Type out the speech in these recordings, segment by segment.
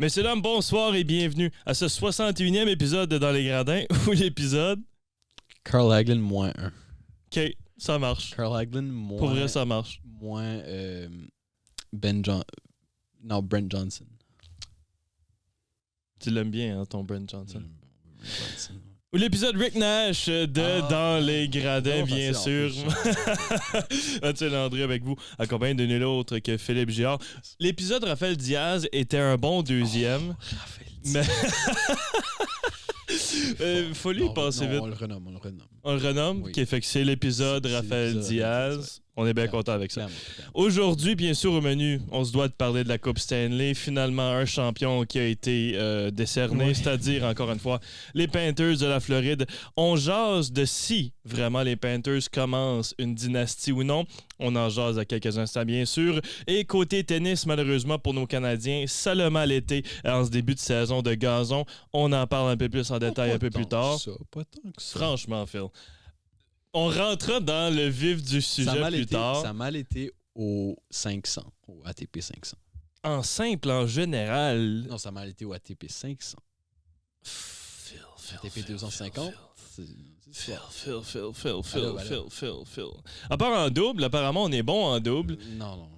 Messieurs, dames, bonsoir et bienvenue à ce 61e épisode de Dans les Gradins, ou l'épisode... Carl Hagelin moins 1. OK, ça marche. Carl Hagelin moins... Pour vrai, ça marche. Moins Brent Johnson. Tu l'aimes bien, hein, ton Brent Johnson. Brent Johnson. Ou l'épisode Rick Nash de Dans les Gradins, bien sûr. Mathieu Landry avec vous, accompagné de nul autre que Philippe Giard. L'épisode Raphaël Diaz était un bon deuxième. Raphaël Mais... Diaz. faut lui passer vite. On le renomme. On le renomme? Oui. OK, fait que c'est l'épisode C'est Raphaël l'épisode Diaz. On est bien content avec ça. Clairement. Aujourd'hui, bien sûr, au menu, on se doit de parler de la Coupe Stanley. Finalement, un champion qui a été décerné, Oui. c'est-à-dire, encore une fois, les Panthers de la Floride. On jase de si vraiment les Panthers commencent une dynastie ou non. On en jase à quelques instants, bien sûr. Et côté tennis, malheureusement pour nos Canadiens, ça l'a mal été en ce début de saison de gazon. On en parle un peu plus en détail un peu plus tard. Pas tant que ça. Franchement, Phil. On rentrera dans le vif du sujet plus tard. Ça a mal été au 500, au ATP 500. En simple, en général. Non, ça a mal été au ATP 500. ATP 250. Phil. Alors, À part en double, apparemment, on est bon en double. Non.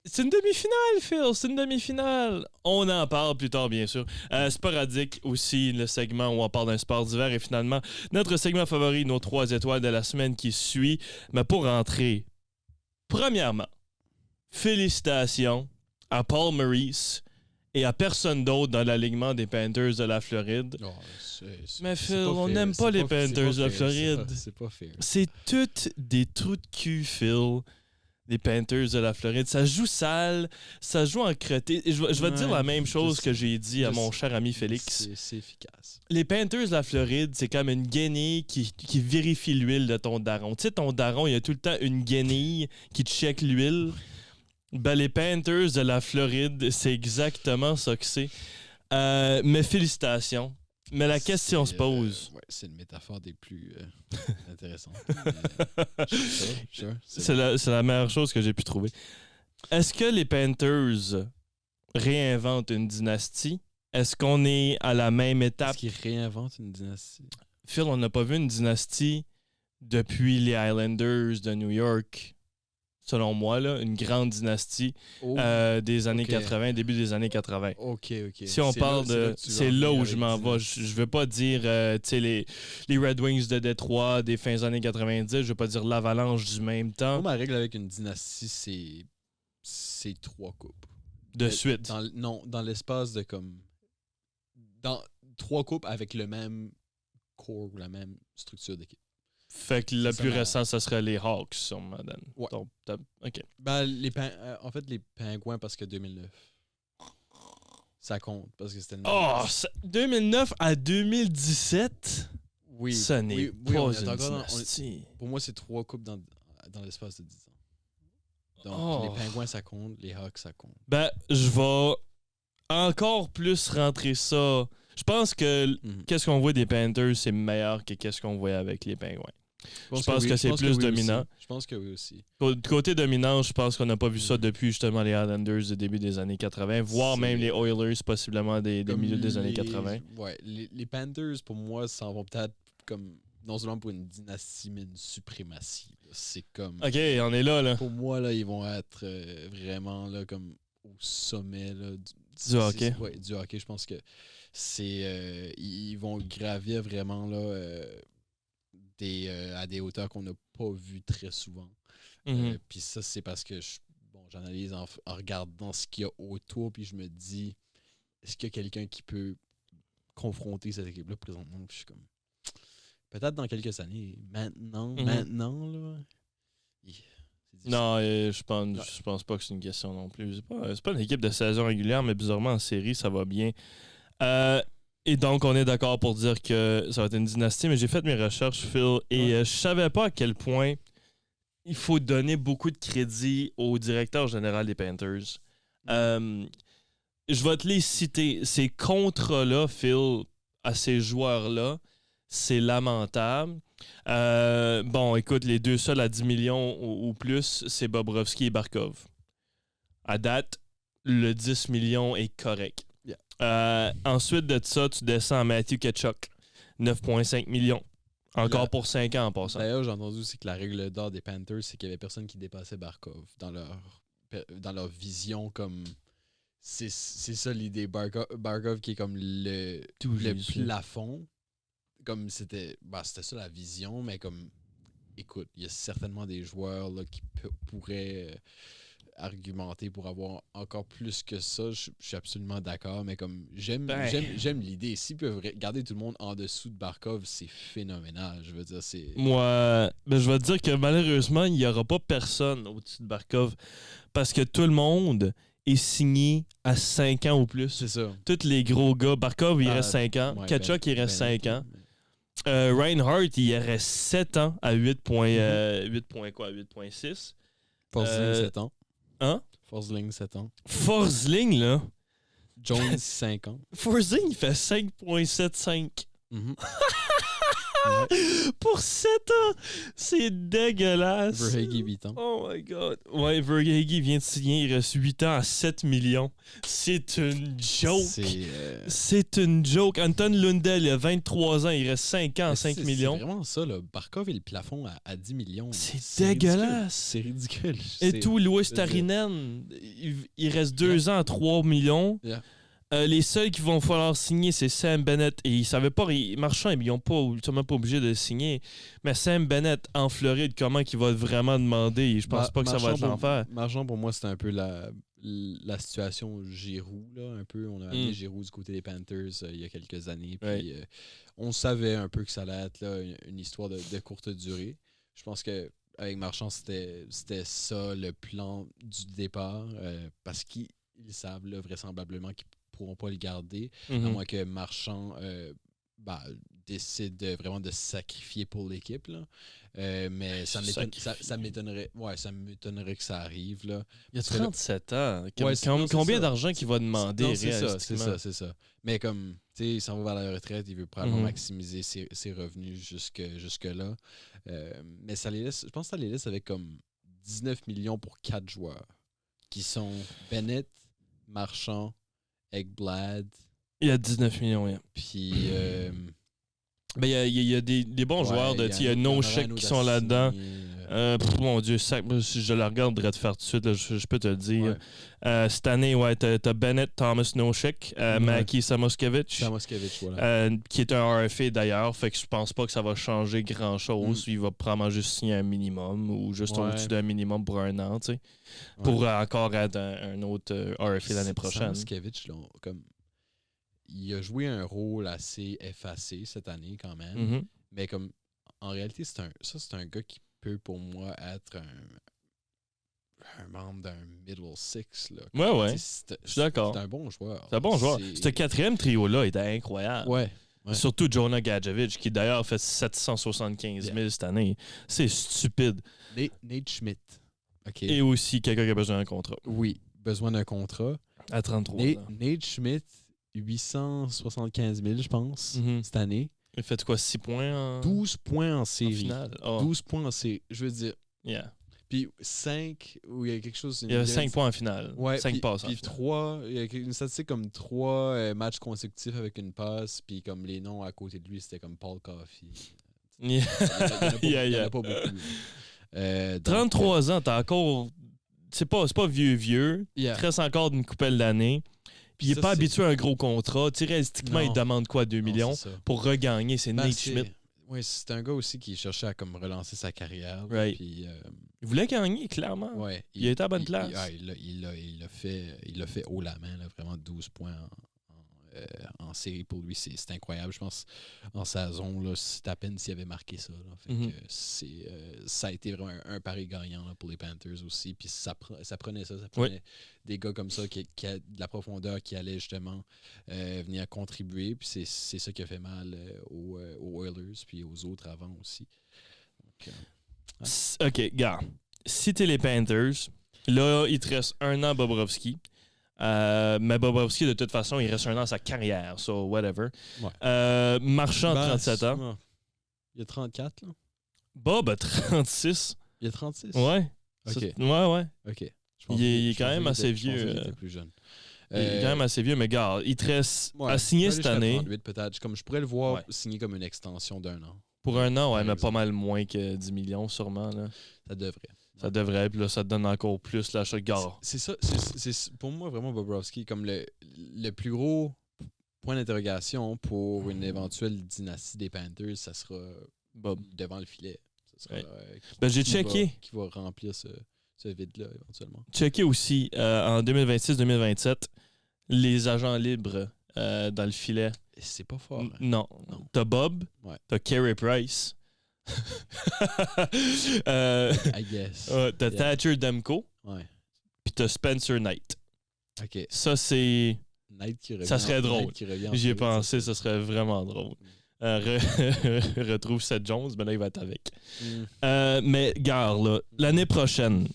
C'est une demi-finale, Phil. C'est une demi-finale. On en parle plus tard, bien sûr. Sporadique aussi, le segment où on parle d'un sport d'hiver. Et finalement, notre segment favori, nos 3 étoiles de la semaine qui suit. Mais pour rentrer, premièrement, félicitations à Paul Maurice et à personne d'autre dans l'alignement des Panthers de la Floride. Oh, Mais Phil, on n'aime pas les Panthers de la Floride. C'est pas fair. C'est toutes des trous de cul, Phil. Les Panthers de la Floride. Ça joue sale, ça joue en crotté. Je vais te dire la même chose que j'ai dit à mon cher ami Félix. C'est efficace. Les Panthers de la Floride, c'est comme une guenille qui vérifie l'huile de ton daron. Tu sais, ton daron, il y a tout le temps une guenille qui check l'huile. Ben, les Panthers de la Floride, c'est exactement ça que c'est. Mais félicitations. Mais la question se pose. Ouais, c'est une métaphore des plus intéressantes. Sure. C'est la meilleure chose que j'ai pu trouver. Est-ce que les Panthers réinventent une dynastie? Est-ce qu'on est à la même étape? Est-ce qu'ils réinventent une dynastie? Phil, on n'a pas vu une dynastie depuis les Islanders de New York. Selon moi, là, une grande dynastie des années 80, début des années 80. OK. Si on parle de... C'est là où je m'en vais. Je veux pas dire les Red Wings de Détroit des fins années 90. Je veux pas dire l'Avalanche du même temps. Moi, ma règle avec une dynastie, c'est 3 coupes. De suite. Dans l'espace de comme... Dans 3 coupes avec le même core ou la même structure d'équipe. Fait que le plus récent, ça serait les Hawks, sûrement. Ouais. Donc, OK. Ben, en fait, les Pingouins, parce que 2009. Ça compte, parce que c'était... 2009 à 2017? Oui. Ça n'est pas une dynastie. Pour moi, c'est 3 coupes dans l'espace de 10 ans. Donc, les Pingouins, ça compte. Les Hawks, ça compte. Ben, je vais encore plus rentrer ça. Je pense que qu'est-ce qu'on voit des Panthers, c'est meilleur que qu'est-ce qu'on voit avec les Pingouins. Je pense que c'est plus dominant. Je pense que oui aussi. Côté dominant, je pense qu'on n'a pas vu ça depuis justement les Islanders du début des années 80, voire même les Oilers, possiblement des milieux des années 80. Ouais, les Panthers, pour moi, s'en vont peut-être comme, non seulement pour une dynastie, mais une suprématie. Là. C'est comme... OK, on est là. Pour moi, là, ils vont être vraiment là, comme au sommet là, du hockey. Ouais, du hockey. Je pense que c'est ils vont gravir vraiment là, à des hauteurs qu'on n'a pas vues très souvent. Puis ça, c'est parce que j'analyse en regardant ce qu'il y a autour, puis je me dis, est-ce qu'il y a quelqu'un qui peut confronter cette équipe-là présentement? Puis je suis comme, peut-être dans quelques années. Maintenant, là... Non, je pense pas que c'est une question non plus. C'est pas une équipe de saison régulière, mais bizarrement en série, ça va bien. Et donc, on est d'accord pour dire que ça va être une dynastie, mais j'ai fait mes recherches, Phil, et je savais pas à quel point il faut donner beaucoup de crédit au directeur général des Panthers. Je vais te les citer. Ces contrats-là, Phil, à ces joueurs-là, c'est lamentable. Bon, écoute, les deux seuls à 10 millions ou plus, c'est Bobrovski et Barkov. À date, le 10 millions est correct. Ensuite de ça, tu descends à Matthew Tkachuk, 9,5 millions. Encore pour 5 ans en passant. D'ailleurs, j'ai entendu aussi que la règle d'or des Panthers, c'est qu'il n'y avait personne qui dépassait Barkov dans leur vision. Comme c'est ça l'idée. Barkov qui est comme le plafond. Comme c'était ça la vision, mais comme écoute, il y a certainement des joueurs là, qui pourraient argumenter pour avoir encore plus que ça. Je suis absolument d'accord, mais comme j'aime l'idée. S'ils peuvent garder tout le monde en dessous de Barkov, c'est phénoménal. Je veux dire, c'est... Moi, je vais te dire que malheureusement, il n'y aura pas personne au-dessus de Barkov parce que tout le monde est signé à 5 ans ou plus. C'est ça. Tous les gros gars. Barkov, il reste 5 ans. Ouais, Tkachuk, il reste 5 ans. Reinhardt, il reste 7 ans à 8,6. Forsling, 7 ans. Hein? Forsling, 7 ans. Forsling, là. Jones, 5 ans. Forsling, il fait 5,75. Mm-hmm. Pour 7 ans! C'est dégueulasse! Verhaeghe, 8 ans. Oh my god. Ouais, Verhaeghe vient de signer, il reste 8 ans à 7 millions. C'est une joke! C'est une joke. Anton Lundell, il a 23 ans, il reste 5 ans à 5 millions. C'est vraiment ça, là. Barkov et le plafond à 10 millions. C'est dégueulasse! C'est ridicule. Et tout, Louis Tarinen, il reste 2 ans à 3 millions. Yeah. Les seuls qui vont falloir signer, c'est Sam Bennett. Et ils savaient pas, Marchand, ils n'ont pas, sûrement pas obligé de le signer. Mais Sam Bennett en Floride, comment il va vraiment demander? Je pense pas que ça va être l'enfer. Marchand, pour moi, c'était un peu la situation Giroux, là, un peu. On a amené Giroux du côté des Panthers il y a quelques années. Puis on savait un peu que ça allait être là, une histoire de courte durée. Je pense qu'avec Marchand, c'était ça le plan du départ. Parce qu'ils savent là, vraisemblablement qu'ils pourront pas le garder, à moins que Marchand décide vraiment de se sacrifier pour l'équipe. Là. Mais ça m'étonnerait que ça arrive. Là. Il a 37 ans. Combien d'argent qu'il va demander? C'est ça. Mais comme il s'en va vers la retraite, il veut probablement maximiser ses revenus jusque-là. Mais je pense que ça les laisse avec comme 19 millions pour 4 joueurs qui sont Bennett, Marchand, Ekblad. Il y a 19 millions, oui. Puis. Il y a des bons joueurs. Il y a No Shake qui sont là-dedans. Mon Dieu, si je le regarde, je vais te faire tout de suite. Là, je peux te le dire. Ouais. Cette année, t'as Bennett, Thomas No Shake, Maki Samoskevich. Voilà. Qui est un RFA d'ailleurs. Fait que je pense pas que ça va changer grand-chose. Il va probablement juste signer un minimum ou juste au-dessus d'un minimum pour 1 an. Pour encore être un autre RFA l'année prochaine. Samoskevich, comme. Il a joué un rôle assez effacé cette année quand même. Mais comme en réalité, c'est un gars qui peut pour moi être un membre d'un middle six. Là. Ouais. Je suis d'accord. C'est un bon joueur. C'est un bon joueur. Ce 4e trio-là était incroyable. Ouais. Surtout Jonah Gadjevich, qui d'ailleurs fait 775 000 cette année. C'est stupide. Nate Schmidt. Okay. Et aussi quelqu'un qui a besoin d'un contrat. Oui, besoin d'un contrat. À 33 ans. Nate Schmidt, 875 000, je pense, cette année. Il fait quoi, 6 points 12 points en série. En finale. 12 points en série. Je veux dire. Yeah. Puis 5, où il y a quelque chose. Il y avait 5 points en finale. Ouais, 5 passes. Puis 3, il y a une statistique comme 3 matchs consécutifs avec une passe. Puis comme les noms à côté de lui, c'était comme Paul Coffey. Il y en a pas beaucoup. 33 ans, t'as encore. C'est pas vieux. Il te reste encore d'une coupelle d'années. Puis il n'est pas habitué à un gros contrat. Réalistiquement, il demande quoi, 2 millions pour regagner? C'est Nate Schmidt. Oui, c'est un gars aussi qui cherchait à comme relancer sa carrière. Right. Puis, il voulait gagner, clairement. Ouais, il était à bonne place. Il l'a fait haut la main, là, vraiment 12 points en série pour lui. C'est incroyable. Je pense en saison, là, c'est à peine s'il avait marqué ça. Là. Fait que ça a été vraiment un pari gagnant là, pour les Panthers aussi. Puis ça prenait ça. Ça prenait des gars comme ça qui a de la profondeur qui allaient justement venir contribuer. Puis c'est ça qui a fait mal aux Oilers puis aux autres avant aussi. Donc, OK, gars. Si t'es les Panthers, là, il te reste 1 an Bobrovsky. Mais Bobrovsky, de toute façon, il reste 1 an à sa carrière, so whatever. Ouais. Marchand, 37 ans. Il a 34, là. Bob a 36. Il a 36? Ouais. OK. Ouais. OK. Il est quand même assez vieux. Il était plus jeune. Il est quand même assez vieux, mais gars, il te reste à signer cette année. 38 peut-être. Comme je pourrais le voir signer comme une extension d'1 an. Pour 1 an, ouais, mais pas mal moins que 10 millions, sûrement. Là. Ça devrait. Ça devrait, puis là, ça te donne encore plus là, chaque gars. C'est ça, c'est pour moi vraiment Bobrovsky comme le plus gros point d'interrogation pour une éventuelle dynastie des Panthers, ça sera Bob devant le filet. Ça sera, j'ai checké. Qui va remplir ce vide-là éventuellement. Checké aussi en 2026-2027 les agents libres dans le filet. C'est pas fort. Hein? Non. T'as Bob, t'as Carey Price. I guess. T'as Thatcher Demko. Ouais. Puis t'as Spencer Knight. OK. Ça, c'est. Knight qui revient. Ça serait drôle. J'y ai pensé, ça serait vraiment drôle. Retrouve Seth Jones, ben là, il va être avec. Mais, gare, là, l'année prochaine,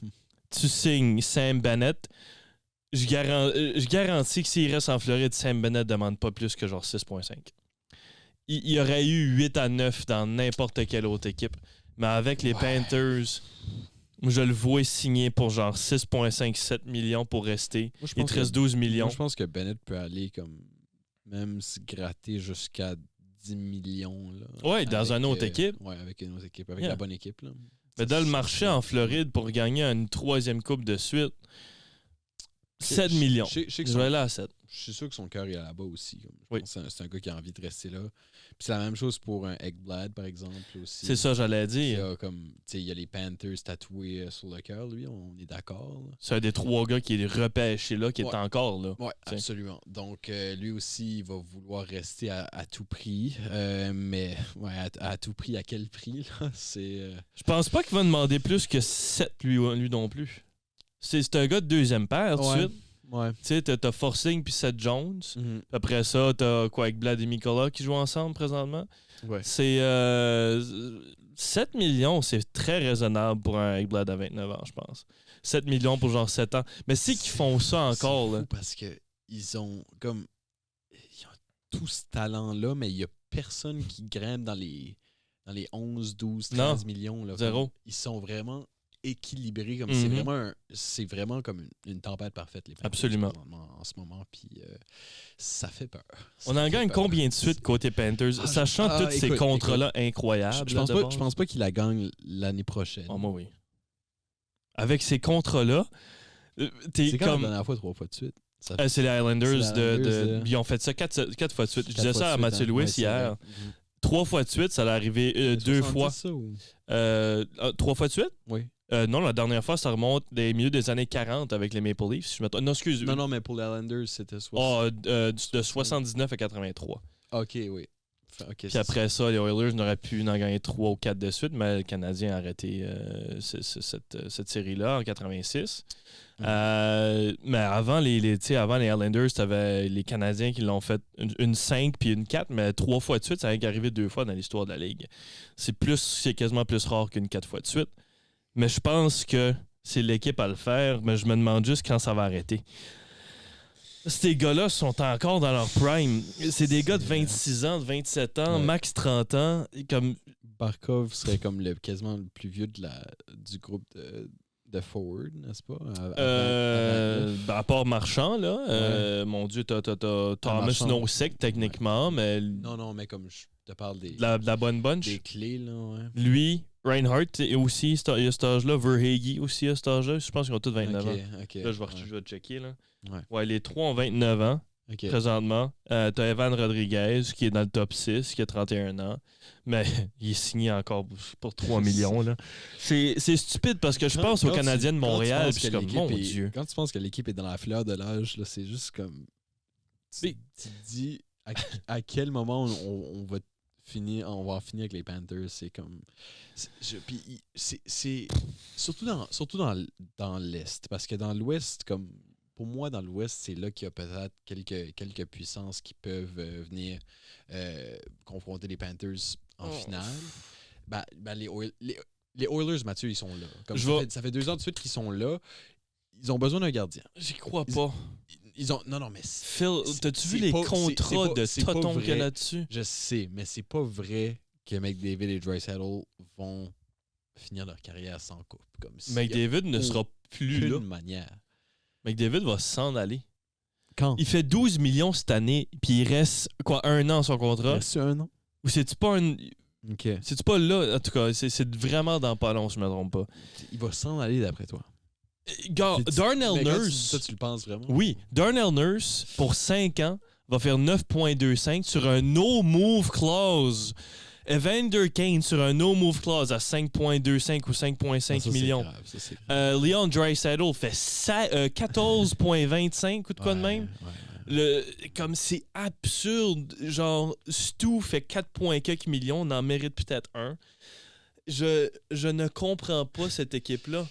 tu signes Sam Bennett. Je garantis que s'il reste en Floride, Sam Bennett ne demande pas plus que genre 6,5. Il y aurait eu 8 à 9 dans n'importe quelle autre équipe. Mais avec les Panthers, je le vois signer pour genre 6,5-7 millions pour rester. Il te reste 12 millions. Moi, je pense que Bennett peut aller comme même se gratter jusqu'à 10 millions. Oui, dans une autre équipe. Oui, avec une autre équipe, avec la bonne équipe. Là. Mais dans le marché en Floride, pour gagner une 3e coupe de suite, 7 millions. Je vais là à 7. Je suis sûr que son cœur est là-bas aussi. Je pense que c'est un gars qui a envie de rester là. Puis c'est la même chose pour un Ekblad, par exemple. Aussi. C'est ça, j'allais dire. Il y a les Panthers tatoués sur le cœur, lui, on est d'accord. Là. C'est un des 3 gars qui est repêché là, qui est encore là. Oui, absolument. Donc, lui aussi, il va vouloir rester à tout prix. Mais à tout prix, à quel prix? Là? Je pense pas qu'il va demander plus que 7 lui non plus. C'est un gars de 2e paire, tout de suite. Ouais. Tu sais, t'as Forcing puis Seth Jones. Mm-hmm. Après ça, t'as quoi avec Vlad et Mikola qui jouent ensemble présentement. Ouais. C'est 7 millions, c'est très raisonnable pour un Ekblad à 29 ans, je pense. 7 millions pour genre 7 ans. Mais c'est qu'ils font ça encore. C'est là. Parce que ils ont tout ce talent-là, mais il n'y a personne qui grimpe dans les 11, 12, 13 millions. Là, zéro. Ils sont vraiment équilibré comme c'est vraiment comme une tempête parfaite les Panthers. Absolument en ce moment puis ça fait peur. On en gagne combien de suite côté Panthers sachant tous ces contrats-là incroyables. Je pense pas qu'il la gagne l'année prochaine. Moi oui. Avec ces contrats-là c'est comme la dernière fois 3 fois de suite. C'est les Islanders ils ont fait ça 4 fois de suite. Je disais ça à Mathieu Louis hier. 3 fois de suite, ça allait arriver 2 fois. 3 fois de suite? Oui. Non, la dernière fois, ça remonte des milieux des années 40 avec les Maple Leafs. Si je non, excuse. Non, mais pour les Islanders, c'était de 79 à 83. OK, oui. Okay, puis après ça, les Oilers n'auraient pu en gagner 3 ou 4 de suite, mais le Canadien a arrêté cette série-là en 86. Mais avant avant les Islanders, tu avais les Canadiens qui l'ont fait une 5 puis une 4, mais 3 fois de suite, ça a arrivé 2 fois dans l'histoire de la Ligue. C'est quasiment plus rare qu'une 4 fois de suite. Mais je pense que c'est l'équipe à le faire, mais je me demande juste quand ça va arrêter. Ces gars-là sont encore dans leur prime. C'est des gars de 26 ans, de 27 ans, max 30 ans. Comme... Barkov serait comme quasiment le plus vieux du groupe de forward, n'est-ce pas? À part Marchand, là. Mon Dieu, t'as Thomas Nosek, techniquement, mais... Non, mais comme je te parle des... La bonne bunch. Des clés, là, ouais. Lui, Reinhardt aussi, il y a cet âge-là. Verhaeghe aussi à cet âge-là. Je pense qu'ils ont tous 29 ans. Là, je vais checker, là. Ouais, les 3 ont 29 ans, présentement. T'as Evan Rodriguez, qui est dans le top 6, qui a 31 ans. Mais il est signé encore pour 3 millions. Là. C'est stupide parce que je pense aux Canadiens de Montréal. Puis comme, mon Dieu. Quand tu penses que l'équipe est dans la fleur de l'âge, c'est juste comme... Tu te dis à quel moment on va en finir avec les Panthers. C'est comme... C'est surtout dans l'Est. Parce que dans l'Ouest, comme... Pour moi, dans l'Ouest, c'est là qu'il y a peut-être quelques puissances qui peuvent venir confronter les Panthers en finale. Les Oilers, Mathieu, ils sont là. Comme ça fait 2 ans de suite qu'ils sont là. Ils ont besoin d'un gardien. J'y crois pas. Ils ont... Non, mais... Phil, t'as-tu vu les contrats de Toton qu'il y a là-dessus? Je sais, mais c'est pas vrai que McDavid et Draisaitl vont finir leur carrière sans coupe. Comme si McDavid ne sera plus là. Manière. McDavid va s'en aller. Quand? Il fait 12 millions cette année, puis il reste, quoi, 1 an son contrat? Il reste 1 an? Ou c'est-tu pas un... OK. C'est-tu pas là? En tout cas, c'est vraiment dans pas long, si je me trompe pas. Il va s'en aller d'après toi. Darnell Nurse... Toi, tu le penses vraiment? Oui, Darnell Nurse, pour 5 ans, va faire 9,25 sur un no-move clause. Evander Kane sur un no-move clause à 5,25 ou 5,5 millions. C'est grave. Leon Draisaitl fait 14,25 ou de quoi de même. Comme c'est absurde. Genre, Stu fait 4,4 millions, on en mérite peut-être un. Je ne comprends pas cette équipe-là.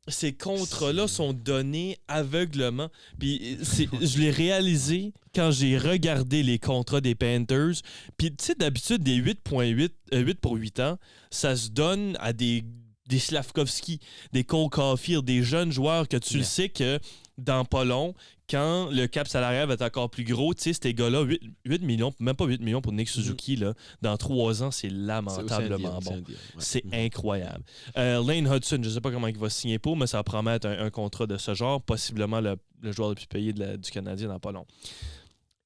Ces contrats-là sont donnés aveuglement. Puis je l'ai réalisé quand j'ai regardé les contrats des Panthers. Puis tu sais, d'habitude, des 8 pour 8 ans, ça se donne à des Slavkovski, des Cole Caulfield, des jeunes joueurs que tu le sais que dans pas long, quand le cap salarial va être encore plus gros, tu sais, ces gars-là, 8 millions, même pas 8 millions pour Nick Suzuki, là, dans 3 ans, c'est lamentablement bon. C'est incroyable. Lane Hudson, je ne sais pas comment il va signer pour, mais ça va promettre un contrat de ce genre, possiblement le joueur le plus payé du Canadien dans pas long.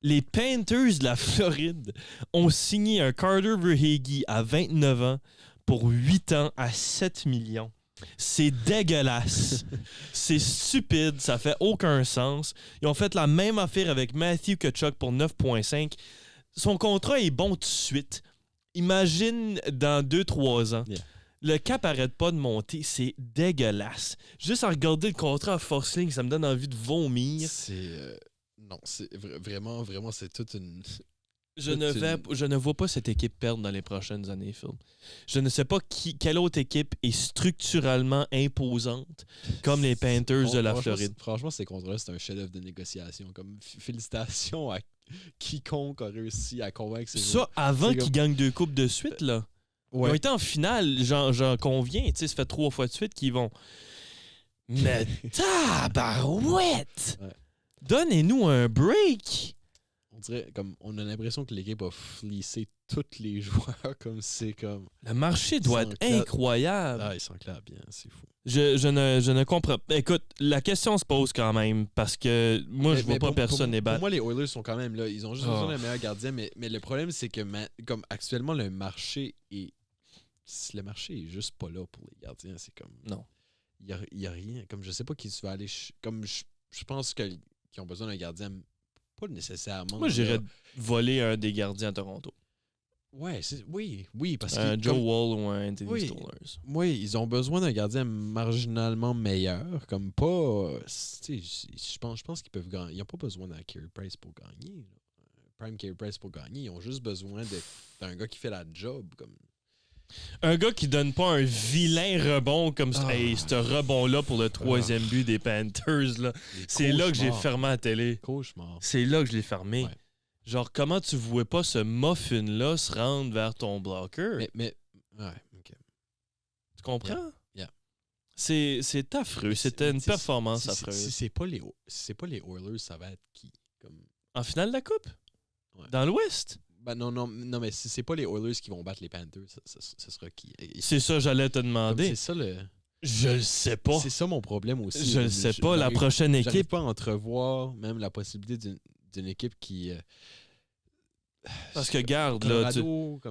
Les Panthers de la Floride ont signé un Carter Verhaeghe à 29 ans pour 8 ans à 7 millions. C'est dégueulasse. C'est stupide. Ça fait aucun sens. Ils ont fait la même affaire avec Matthew Tkachuk pour 9,5. Son contrat est bon tout de suite. Imagine dans 2-3 ans. Yeah. Le cap arrête pas de monter. C'est dégueulasse. Juste à regarder le contrat à Forsling, ça me donne envie de vomir. Non, c'est vraiment, c'est toute une... Je ne vois pas cette équipe perdre dans les prochaines années, Phil. Je ne sais pas quelle autre équipe est structurellement imposante comme les Panthers de la Floride. Franchement, ces contrats-là, c'est un chef-d'œuvre de négociation. Comme félicitations à quiconque a réussi à convaincre ces joueurs. Ça, avant qu'ils gagnent 2 coupes de suite, là. Ouais. Ils ont été en finale, j'en conviens. Ça fait 3 fois de suite qu'ils vont. Mais tabarouette! Ouais. Donnez-nous un break! On dirait comme on a l'impression que l'équipe a fleecé tous les joueurs comme c'est comme. Le marché doit être incroyable. Ah, ils s'enclarent bien, c'est fou. Je ne comprends pas. Écoute, la question se pose quand même parce que moi je vois pas personne les battre. Pour moi, les Oilers sont quand même là. Ils ont juste besoin d'un meilleur gardien, mais le problème c'est que comme actuellement le marché est juste pas là pour les gardiens. C'est comme. Non. Il y a rien. Comme je sais pas qui tu vas aller. Comme je pense qu'ils ont besoin d'un gardien. Pas nécessairement. Moi, j'irais voler un des gardiens à Toronto. Ouais, oui, parce que Joe Wall ou un Anthony Stolarz. Oui, ils ont besoin d'un gardien marginalement meilleur, comme pas. Je pense qu'ils peuvent gagner. Ils n'ont pas besoin d'un Carey Price pour gagner. Prime Carey Price pour gagner. Ils ont juste besoin d'un gars qui fait la job. Comme. Un gars qui donne pas un vilain rebond comme ce rebond-là pour le 3e but des Panthers. Là. C'est là que j'ai fermé la télé. Cauchemar. C'est là que je l'ai fermé. Ouais. Genre, comment tu vois pas ce muffin-là se rendre vers ton blocker? Mais ouais, OK. Tu comprends? Yeah. C'est affreux. C'était une performance affreuse. Si c'est pas les Oilers, ça va être qui? Comme... En finale de la Coupe? Ouais. Dans l'Ouest? Ben non, mais si c'est pas les Oilers qui vont battre les Panthers, ce sera qui? C'est ça, j'allais te demander. C'est ça le... Je le sais pas. C'est ça mon problème aussi. Je le sais pas. La prochaine équipe... J'arrive pas à entrevoir même la possibilité d'une équipe qui... Parce que garde, là...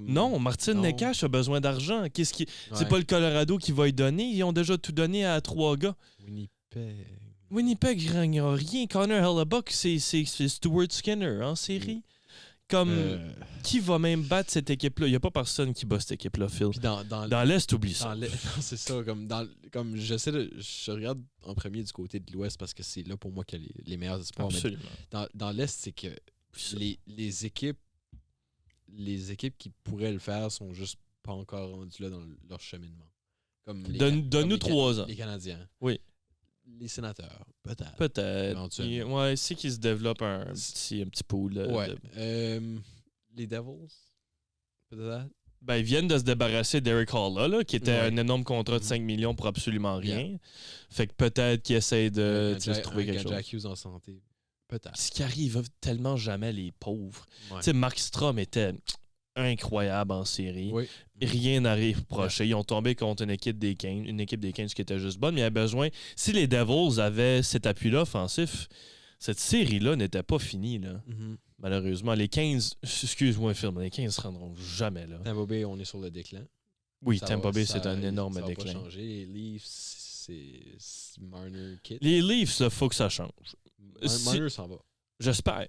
Non, Martin Necas a besoin d'argent. C'est pas le Colorado qui va y donner. Ils ont déjà tout donné à 3 gars. Winnipeg ne gagne rien. Connor Hellebuck, c'est Stuart Skinner en série. Comme, qui va même battre cette équipe-là? Il n'y a pas personne qui bat cette équipe-là, Phil. Dans l'Est, oublie ça. C'est ça. Comme je regarde en premier du côté de l'Ouest parce que c'est là pour moi qu'il y a les meilleurs espoirs. Absolument. Mais dans l'Est, c'est que les équipes qui pourraient le faire sont juste pas encore rendues là dans leur cheminement. Donne-nous 3 ans. Les Canadiens. Oui. Les Sénateurs, peut-être. Ouais, c'est qu'ils se développent un petit pool. Les Devils, peut-être. Ben, ils viennent de se débarrasser d'Eric Hall, là, qui était un énorme contrat de 5 millions pour absolument rien. Yeah. Fait que peut-être qu'ils essayent de se trouver quelque chose. Jack Hughes en santé, peut-être. Ce qui arrive tellement jamais les pauvres. Ouais. Tu sais, Mark Strom était incroyable en série. Oui. Rien à reprocher. Ils ont tombé contre une équipe des Kings qui était juste bonne, mais il y avait besoin... Si les Devils avaient cet appui-là offensif, cette série-là n'était pas finie, là. Mm-hmm. Malheureusement. Les 15... Excuse-moi, Phil, mais les 15 ne se rendront jamais, là. Tampa Bay, on est sur le déclin. Oui, Tampa Bay, c'est un énorme déclin. Ça va pas changer. Les Leafs, c'est Marner Kit. Les Leafs, il faut que ça change. Marner s'en va. J'espère. Ouais.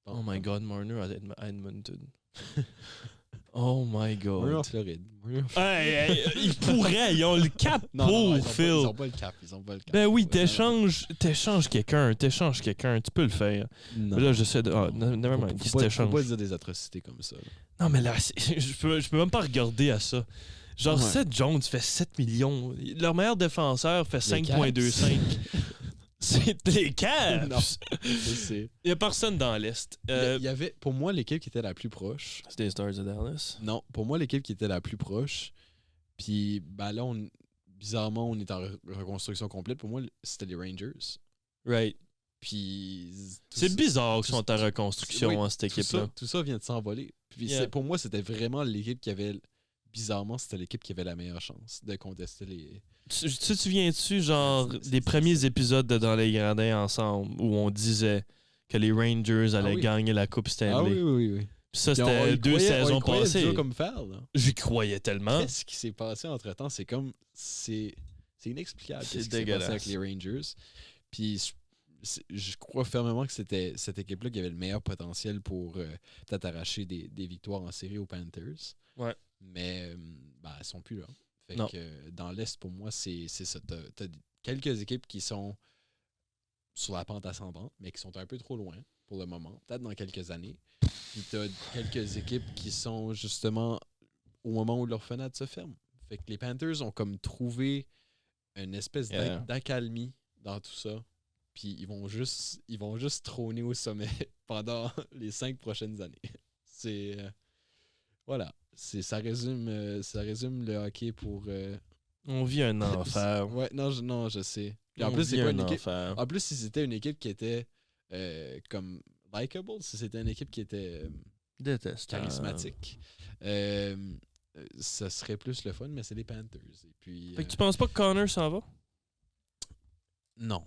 Oh my God, Marner à Edmonton. Oh my God. Marner en Floride. Hey, ils pourraient, ils ont le cap Phil. Ils ont pas le cap. Ben oui, t'échanges quelqu'un, tu peux le faire. Non. Là, j'essaie de... Ah, never mind, Faut pas dire des atrocités comme ça. Là. Non, mais là, je peux même pas regarder à ça. Genre, Seth Jones fait 7 millions. Leur meilleur défenseur fait 5,25. C'est les Caps! Non, il n'y a personne dans l'Est. Il y avait, pour moi, l'équipe qui était la plus proche. C'était les Stars de Dallas? Non, pour moi, l'équipe qui était la plus proche. Puis, ben là, bizarrement, on est en reconstruction complète. Pour moi, c'était les Rangers. Right. Puis. C'est bizarre qu'ils sont en reconstruction, cette équipe-là. Tout ça vient de s'envoler. Puis, pour moi, c'était vraiment l'équipe qui avait. Bizarrement, c'était l'équipe qui avait la meilleure chance de contester les. Tu te souviens-tu, genre, des premiers épisodes de Dans les Gradins ensemble où on disait que les Rangers allaient gagner la Coupe Stanley? Ah oui. Puis ça, c'était 2 saisons passées. Comme faire, là. J'y croyais tellement. Qu'est-ce qui s'est passé entre-temps? C'est comme... C'est inexplicable. C'est qu'est-ce qui s'est passé avec les Rangers. Puis je crois fermement que c'était cette équipe-là qui avait le meilleur potentiel pour peut-être arracher des victoires en série aux Panthers. Ouais. Mais elles sont plus là. Fait que dans l'Est, pour moi, c'est ça. T'as quelques équipes qui sont sur la pente ascendante, mais qui sont un peu trop loin pour le moment. Peut-être dans quelques années. Puis t'as quelques équipes qui sont justement au moment où leur fenêtre se ferme. Fait que les Panthers ont comme trouvé une espèce d'accalmie dans tout ça. Puis ils vont juste trôner au sommet pendant les 5 prochaines années. C'est... voilà. Ça résume le hockey pour... On vit un enfer. Ouais, non, je sais. Et en On plus, c'est vit pas un une équipe. enfer. En plus, si c'était une équipe qui était comme likable, si c'était une équipe qui était charismatique, ça serait plus le fun, mais c'est les Panthers. Et puis, fait que tu penses pas que Connor s'en va? Non.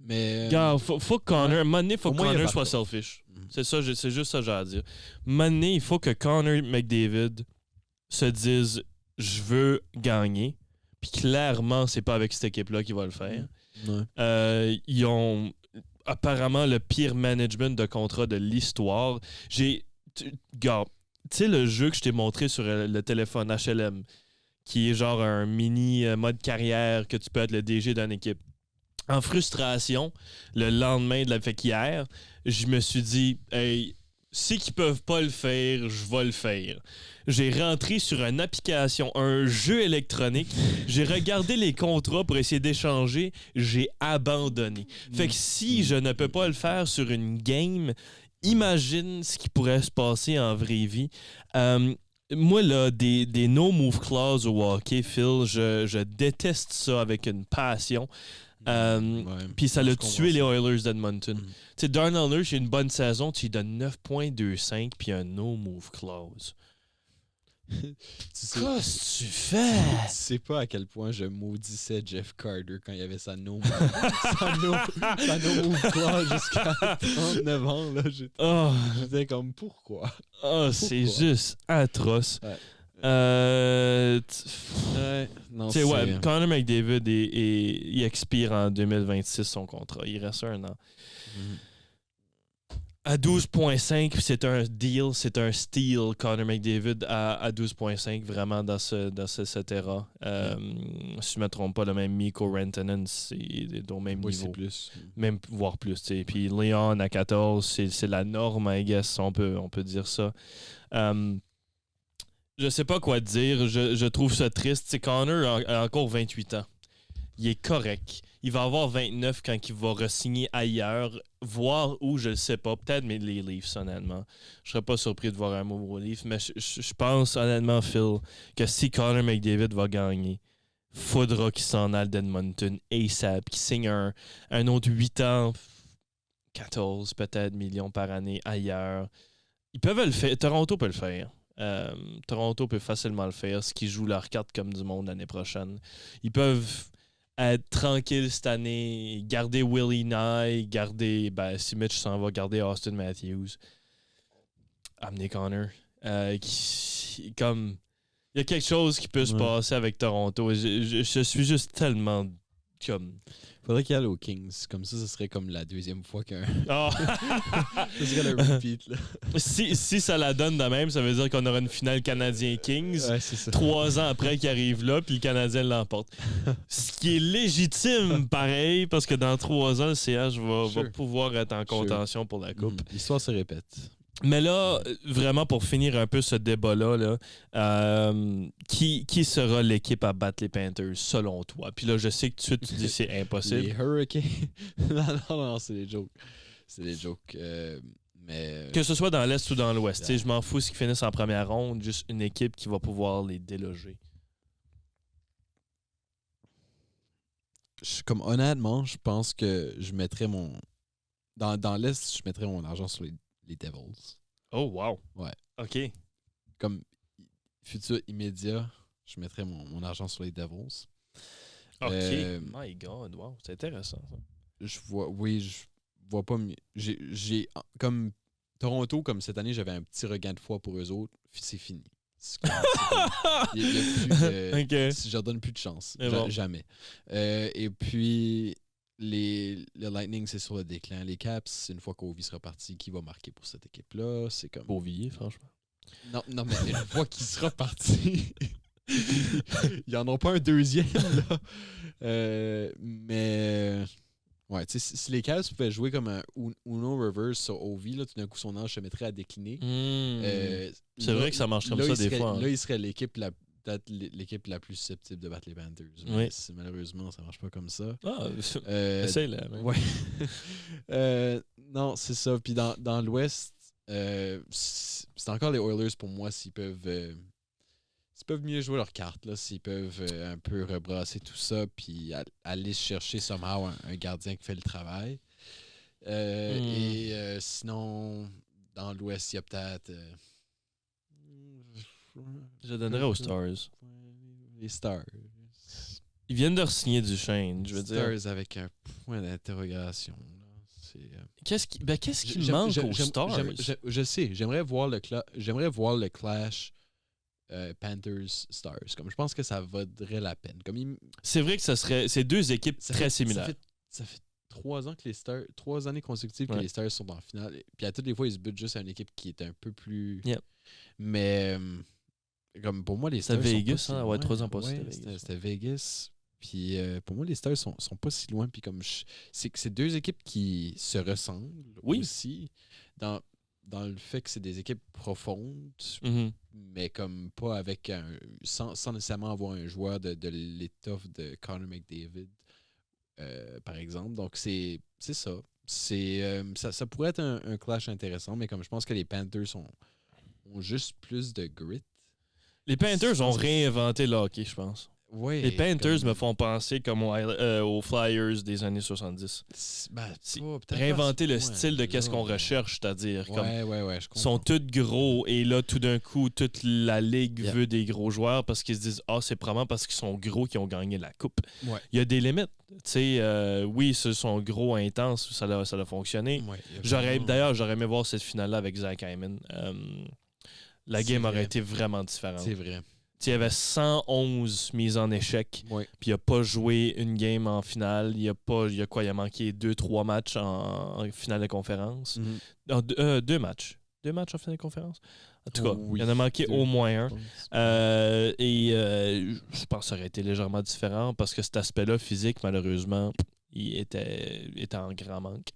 Mais... Regarde, faut que Connor... À un moment donné, faut que Connor soit partout. selfish. C'est juste ça que j'ai à dire. À un moment donné, il faut que Connor McDavid se dise « Je veux gagner ». Puis clairement, c'est pas avec cette équipe-là qu'il va le faire. Ils ont apparemment le pire management de contrat de l'histoire. Regarde, tu sais le jeu que je t'ai montré sur le téléphone HLM, qui est genre un mini mode carrière que tu peux être le DG d'une équipe. En frustration, le lendemain de la fête hier, je me suis dit, hey, si qu'ils peuvent pas le faire, je vais le faire. J'ai rentré sur une application, un jeu électronique, j'ai regardé les contrats pour essayer d'échanger, j'ai abandonné. Fait que si je ne peux pas le faire sur une game, imagine ce qui pourrait se passer en vraie vie. Moi, là, des no-move clause au hockey, Phil, je déteste ça avec une passion. Puis ça l'a tué les Oilers d'Edmonton. Tu sais, Darnell Nurse, il a une bonne saison, tu lui donnes 9,25 puis un no-move clause. Qu'est-ce que tu fais? Tu sais pas à quel point je maudissais Jeff Carter quand il y avait sa no-move clause jusqu'à 39 ans. Là, j'étais comme, pourquoi? C'est juste atroce. Connor McDavid, il expire en 2026 son contrat. Il reste un an. À 12,5, c'est un deal, c'est un steal, Connor McDavid à 12,5, vraiment dans cette era. Si je ne me trompe pas, le même Mikko Rantanen, c'est au même niveau. C'est plus. Même, voire plus. T'sais. Puis Leon à 14, c'est la norme, I guess, on peut dire ça. Je sais pas quoi dire. Je trouve ça triste. T'sais, Connor a encore 28 ans. Il est correct. Il va avoir 29 quand il va re-signer ailleurs. Voir où, je ne sais pas. Peut-être mais les Leafs, honnêtement. Je serais pas surpris de voir un move aux Leafs. Mais je pense, honnêtement, Phil, que si Connor McDavid va gagner, faudra qu'il s'en aille d'Edmonton ASAP, qu'il signe un autre 8 ans, 14 peut-être millions par année ailleurs. Ils peuvent le faire. Toronto peut le faire. Toronto peut facilement le faire, ce qui joue leur carte comme du monde l'année prochaine. Ils peuvent être tranquilles cette année, garder Willie Nye, garder, si Mitch s'en va, garder Austin Matthews, amener Connor. Comme il y a quelque chose qui peut se passer avec Toronto. Je suis juste tellement comme... Faudrait qu'il y aille aux Kings. Comme ça, ce serait comme la deuxième fois qu'un... Oh. Ce serait le repeat, là. Si ça la donne de même, ça veut dire qu'on aura une finale Canadien-Kings 3 ans après qu'il arrive là, puis le Canadien l'emporte. Ce qui est légitime, pareil, parce que dans 3 ans, le CH va pouvoir être en contention pour la Coupe. L'histoire se répète. Mais là, vraiment pour finir un peu ce débat-là, qui sera l'équipe à battre les Panthers selon toi? Puis là, je sais que tout de suite tu dis que c'est impossible. Les Hurricanes? non, c'est des jokes. C'est des jokes. Mais... Que ce soit dans l'Est ou dans l'Ouest. Je m'en fous s'ils finissent en première ronde, juste une équipe qui va pouvoir les déloger. Comme honnêtement, je pense que je mettrais mon... Dans l'Est, je mettrais mon argent sur les Devils. Oh, wow. Ouais. OK. Comme futur immédiat, je mettrais mon argent sur les Devils. OK. My God, wow. C'est intéressant, ça. Je vois pas mieux. J'ai comme Toronto, comme cette année, j'avais un petit regain de foi pour eux autres. C'est fini. Il y a plus de... Okay. Je leur donne plus de chance. Jamais. Et puis... Le Lightning, c'est sur le déclin. Les Caps, une fois qu'Ovi sera parti, qui va marquer pour cette équipe-là? C'est comme... Ovi, franchement. Non, mais une fois qu'il sera parti, ils n'en ont pas un deuxième, là. Mais... Ouais, tu sais, si les Caps pouvaient jouer comme un Uno reverse sur Ovi, là, tout d'un coup, son âge se mettrait à décliner. C'est vrai que ça marche comme ça des fois. Là, il serait peut-être l'équipe la plus susceptible de battre les Panthers. Mais malheureusement, ça marche pas comme ça. Essaye-la. Ouais. Non, c'est ça. Puis dans l'Ouest, c'est encore les Oilers pour moi s'ils peuvent mieux jouer leurs cartes, là, s'ils peuvent un peu rebrasser tout ça puis aller chercher somehow un gardien qui fait le travail. Et sinon, dans l'Ouest, il y a peut-être... Je donnerais aux Stars. Les Stars. Ils viennent de re-signer Duchesne, je veux dire. Stars avec un point d'interrogation. Qu'est-ce qui manque aux Stars? Je sais. J'aimerais voir le clash Panthers-Stars. Comme je pense que ça vaudrait la peine. C'est vrai que c'est 2 équipes très similaires. Ça fait 3 ans que les Stars, 3 années consécutives que les Stars sont en finale. Puis à toutes les fois, ils se butent juste à une équipe qui est un peu plus... Yep. Mais comme pour moi, les Stars c'était Vegas, sont pas si 3 ans pas c'était Vegas. Puis pour moi, les Stars sont pas si loin. Puis comme c'est 2 équipes qui se ressemblent aussi dans le fait que c'est des équipes profondes, mais comme pas avec sans nécessairement avoir un joueur de l'étoffe de Connor McDavid, par exemple. Donc c'est ça. Ça pourrait être un clash intéressant, mais comme je pense que les Panthers ont juste plus de grit. Les Panthers ont réinventé le hockey, je pense. Oui, les Panthers me font penser comme aux Flyers des années 70. Réinventer le style de qu'est-ce qu'on recherche, c'est-à-dire je sont tous gros et là tout d'un coup toute la ligue veut des gros joueurs parce qu'ils se disent c'est probablement parce qu'ils sont gros qu'ils ont gagné la coupe. Il y a des limites. Oui, ils sont gros intenses, ça a fonctionné. J'aurais aimé voir cette finale-là avec Zach Hyman. La game aurait été vraiment différente. C'est vrai. Il y avait 111 mises en échec. Puis il n'a pas joué une game en finale. Il a manqué 2-3 matchs en finale de conférence. 2 matchs. 2 matchs en finale de conférence. En tout cas, il en a manqué au moins un. Je pense que ça aurait été légèrement différent parce que cet aspect-là, physique, malheureusement, il était en grand manque.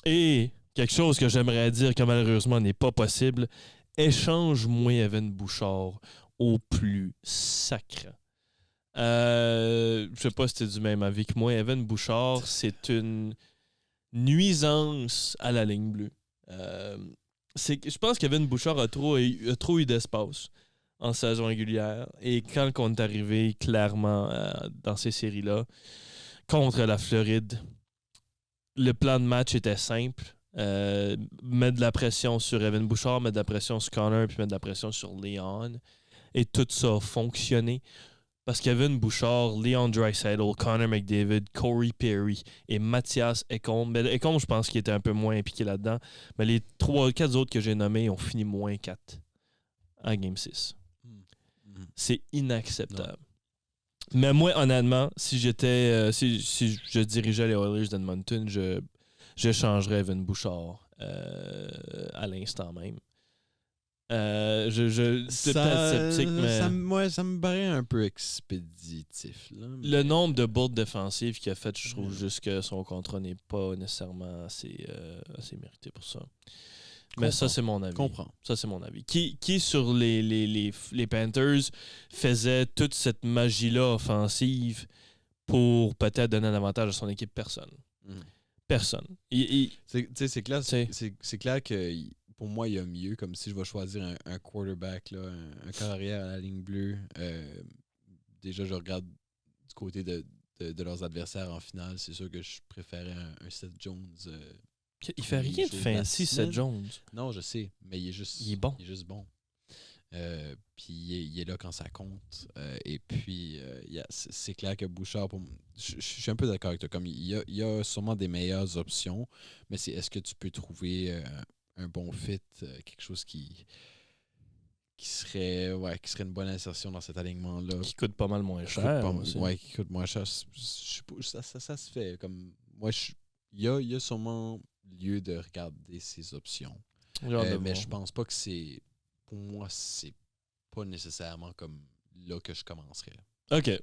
Et quelque chose que j'aimerais dire que malheureusement n'est pas possible, échange-moi Evan Bouchard au plus sacré. Je sais pas si tu es du même avis que moi. Evan Bouchard, c'est une nuisance à la ligne bleue. Je pense qu'Evan Bouchard a trop eu d'espace en saison régulière. Et quand on est arrivé clairement dans ces séries-là, contre la Floride, le plan de match était simple. mettre de la pression sur Evan Bouchard, mettre de la pression sur Connor, puis mettre de la pression sur Leon. Et tout ça a fonctionné. Parce qu'Evan Bouchard, Leon Draisaitl, Connor McDavid, Corey Perry et Mathias Ekholm. Mais Ekholm, je pense qu'il était un peu moins impliqué là-dedans. Mais les 4 autres que j'ai nommés ont fini moins 4 à Game 6. C'est inacceptable. Non. Mais moi, honnêtement, si j'étais si je dirigeais les Oilers d'Edmonton, je changerais Evan Bouchard à l'instant même. C'est peut-être sceptique, mais... Ça me paraît un peu expéditif. Là, mais... Le nombre de bourdes défensives qu'il a fait, je trouve juste que son contrat n'est pas nécessairement assez mérité pour ça. Mais ça, c'est mon avis. Ça, c'est mon avis. Qui sur les Panthers faisait toute cette magie-là offensive pour peut-être donner un avantage à son équipe? Personne. Personne. C'est clair que pour moi, il y a mieux. Comme si je vais choisir un quarterback, là, un carrière à la ligne bleue. Déjà, je regarde du côté de leurs adversaires en finale. C'est sûr que je préférais un Seth Jones. Il fait rien de fancy, Seth Jones. Non, je sais, mais il est bon. Il est juste bon. Puis il est là quand ça compte. Et puis, c'est clair que Bouchard, je suis un peu d'accord avec toi. Comme il y a sûrement des meilleures options, mais est-ce que tu peux trouver un bon fit, quelque chose qui serait une bonne insertion dans cet alignement-là. Qui coûte pas mal moins cher. Qui coûte moins cher. Ça se fait. Comme moi, il y a sûrement lieu de regarder ces options. Mais je pense pas que c'est... Pour moi, c'est pas nécessairement comme là que je commencerais. OK. Ouais.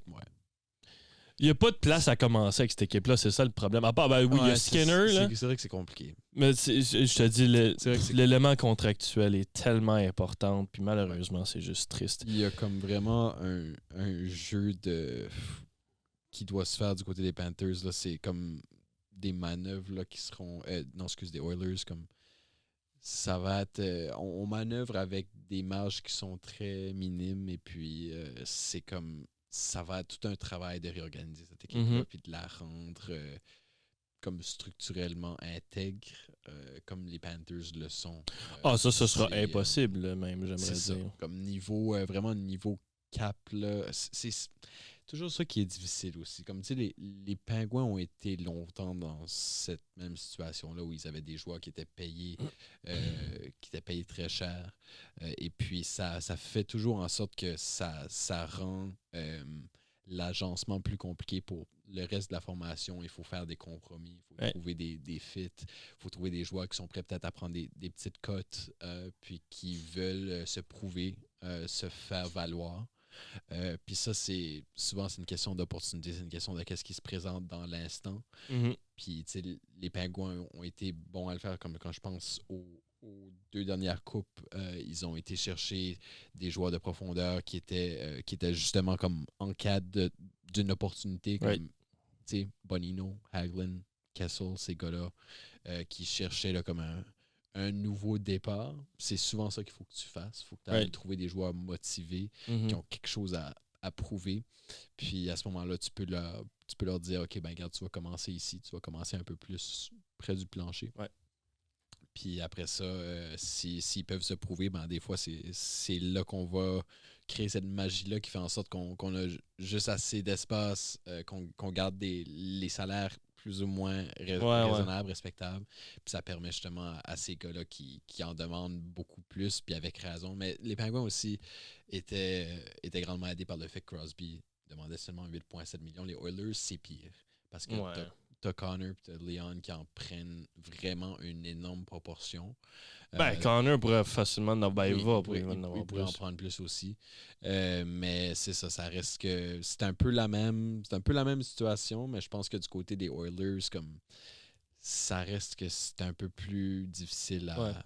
Il n'y a pas de place à commencer avec cette équipe-là, c'est ça le problème. À part, il y a Skinner. C'est vrai que c'est compliqué. Mais je te dis, l'élément contractuel est tellement important, puis malheureusement, c'est juste triste. Il y a comme vraiment un jeu qui doit se faire du côté des Panthers. Là. C'est comme des manœuvres là, qui seront... des Oilers. Comme ça va être... on manœuvre avec des marges qui sont très minimes, et puis c'est comme... Ça va être tout un travail de réorganiser cette équipe-là, puis de la rendre comme structurellement intègre, comme les Panthers le sont. Ça sera impossible, même, j'aimerais dire. Ça. Comme niveau, vraiment niveau cap, là, c'est toujours ça qui est difficile aussi. Comme tu sais, les Pingouins ont été longtemps dans cette même situation-là où ils avaient des joueurs qui étaient payés très cher. Et puis ça fait toujours en sorte que ça rend l'agencement plus compliqué pour le reste de la formation. Il faut faire des compromis, il faut trouver des fits, il faut trouver des joueurs qui sont prêts peut-être à prendre des petites cotes, puis qui veulent se prouver, se faire valoir. Puis ça, souvent c'est une question d'opportunité, c'est une question de qu'est-ce qui se présente dans l'instant. Puis les Pingouins ont été bons à le faire, comme quand je pense aux 2 dernières coupes, ils ont été chercher des joueurs de profondeur qui étaient justement comme en cas d'une opportunité, comme Bonino, Hagelin, Kessel, ces gars-là, qui cherchaient là, comme un nouveau départ. C'est souvent ça qu'il faut que tu fasses. Il faut que tu ailles trouver des joueurs motivés qui ont quelque chose à prouver. Puis à ce moment-là, tu peux leur dire, OK, ben regarde, tu vas commencer ici, tu vas commencer un peu plus près du plancher. Ouais. Puis après ça, s'ils peuvent se prouver, ben des fois, c'est là qu'on va créer cette magie-là qui fait en sorte qu'on a juste assez d'espace, qu'on garde les salaires plus ou moins raisonnables, respectables. Puis ça permet justement à ces gars-là qui en demandent beaucoup plus, puis avec raison. Mais les Pingouins aussi étaient grandement aidés par le fait que Crosby demandait seulement 8,7 millions. Les Oilers, c'est pire. Parce que t'as Connor et t'as Leon qui en prennent vraiment une énorme proportion. Connor pourrait facilement il pourrait en prendre plus aussi. Mais c'est ça reste que c'est un peu la même situation, mais je pense que du côté des Oilers, comme ça reste que c'est un peu plus difficile à...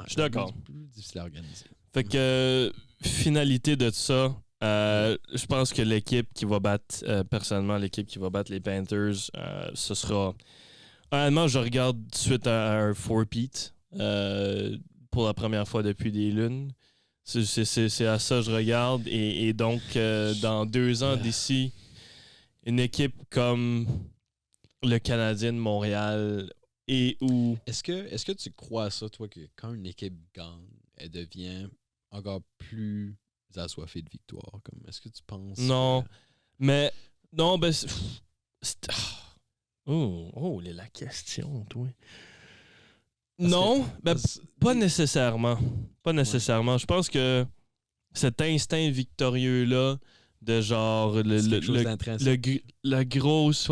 je suis d'accord. Plus difficile à organiser. Fait que finalité de ça, je pense que l'équipe qui va battre, personnellement, l'équipe qui va battre les Panthers, ce sera... Honnêtement, je regarde tout de suite un 4-peat pour la première fois depuis des lunes. C'est à ça que je regarde. Et donc, dans 2 ans d'ici, une équipe comme le Canadien de Montréal et où... Est-ce que tu crois à ça, toi, que quand une équipe gagne, elle devient encore plus assoiffée de victoire? Comme, est-ce que tu penses... Non, mais... Non, ben... Oh, la question, toi. Non, ben, pas nécessairement. Pas nécessairement. Ouais. Je pense que cet instinct victorieux-là, de genre la grosse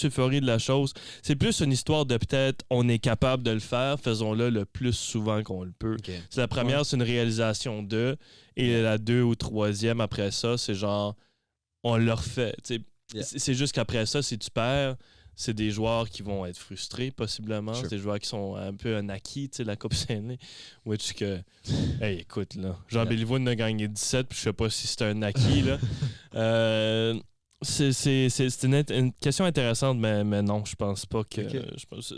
euphorie de la chose, c'est plus une histoire de peut-être on est capable de le faire, faisons-le le plus souvent qu'on le peut. Okay. C'est la première, c'est une réalisation de, et la 2 ou 3e après ça, c'est genre on le refait. C'est juste qu'après ça, si tu perds, c'est des joueurs qui vont être frustrés, possiblement. Sure. C'est des joueurs qui sont un peu un acquis, tu sais, la Coupe Stanley. Which que, hey, écoute, là, Jean Béliveau a gagné 17, puis je sais pas si c'est un acquis, là. C'est une question intéressante, mais non, je pense pas que...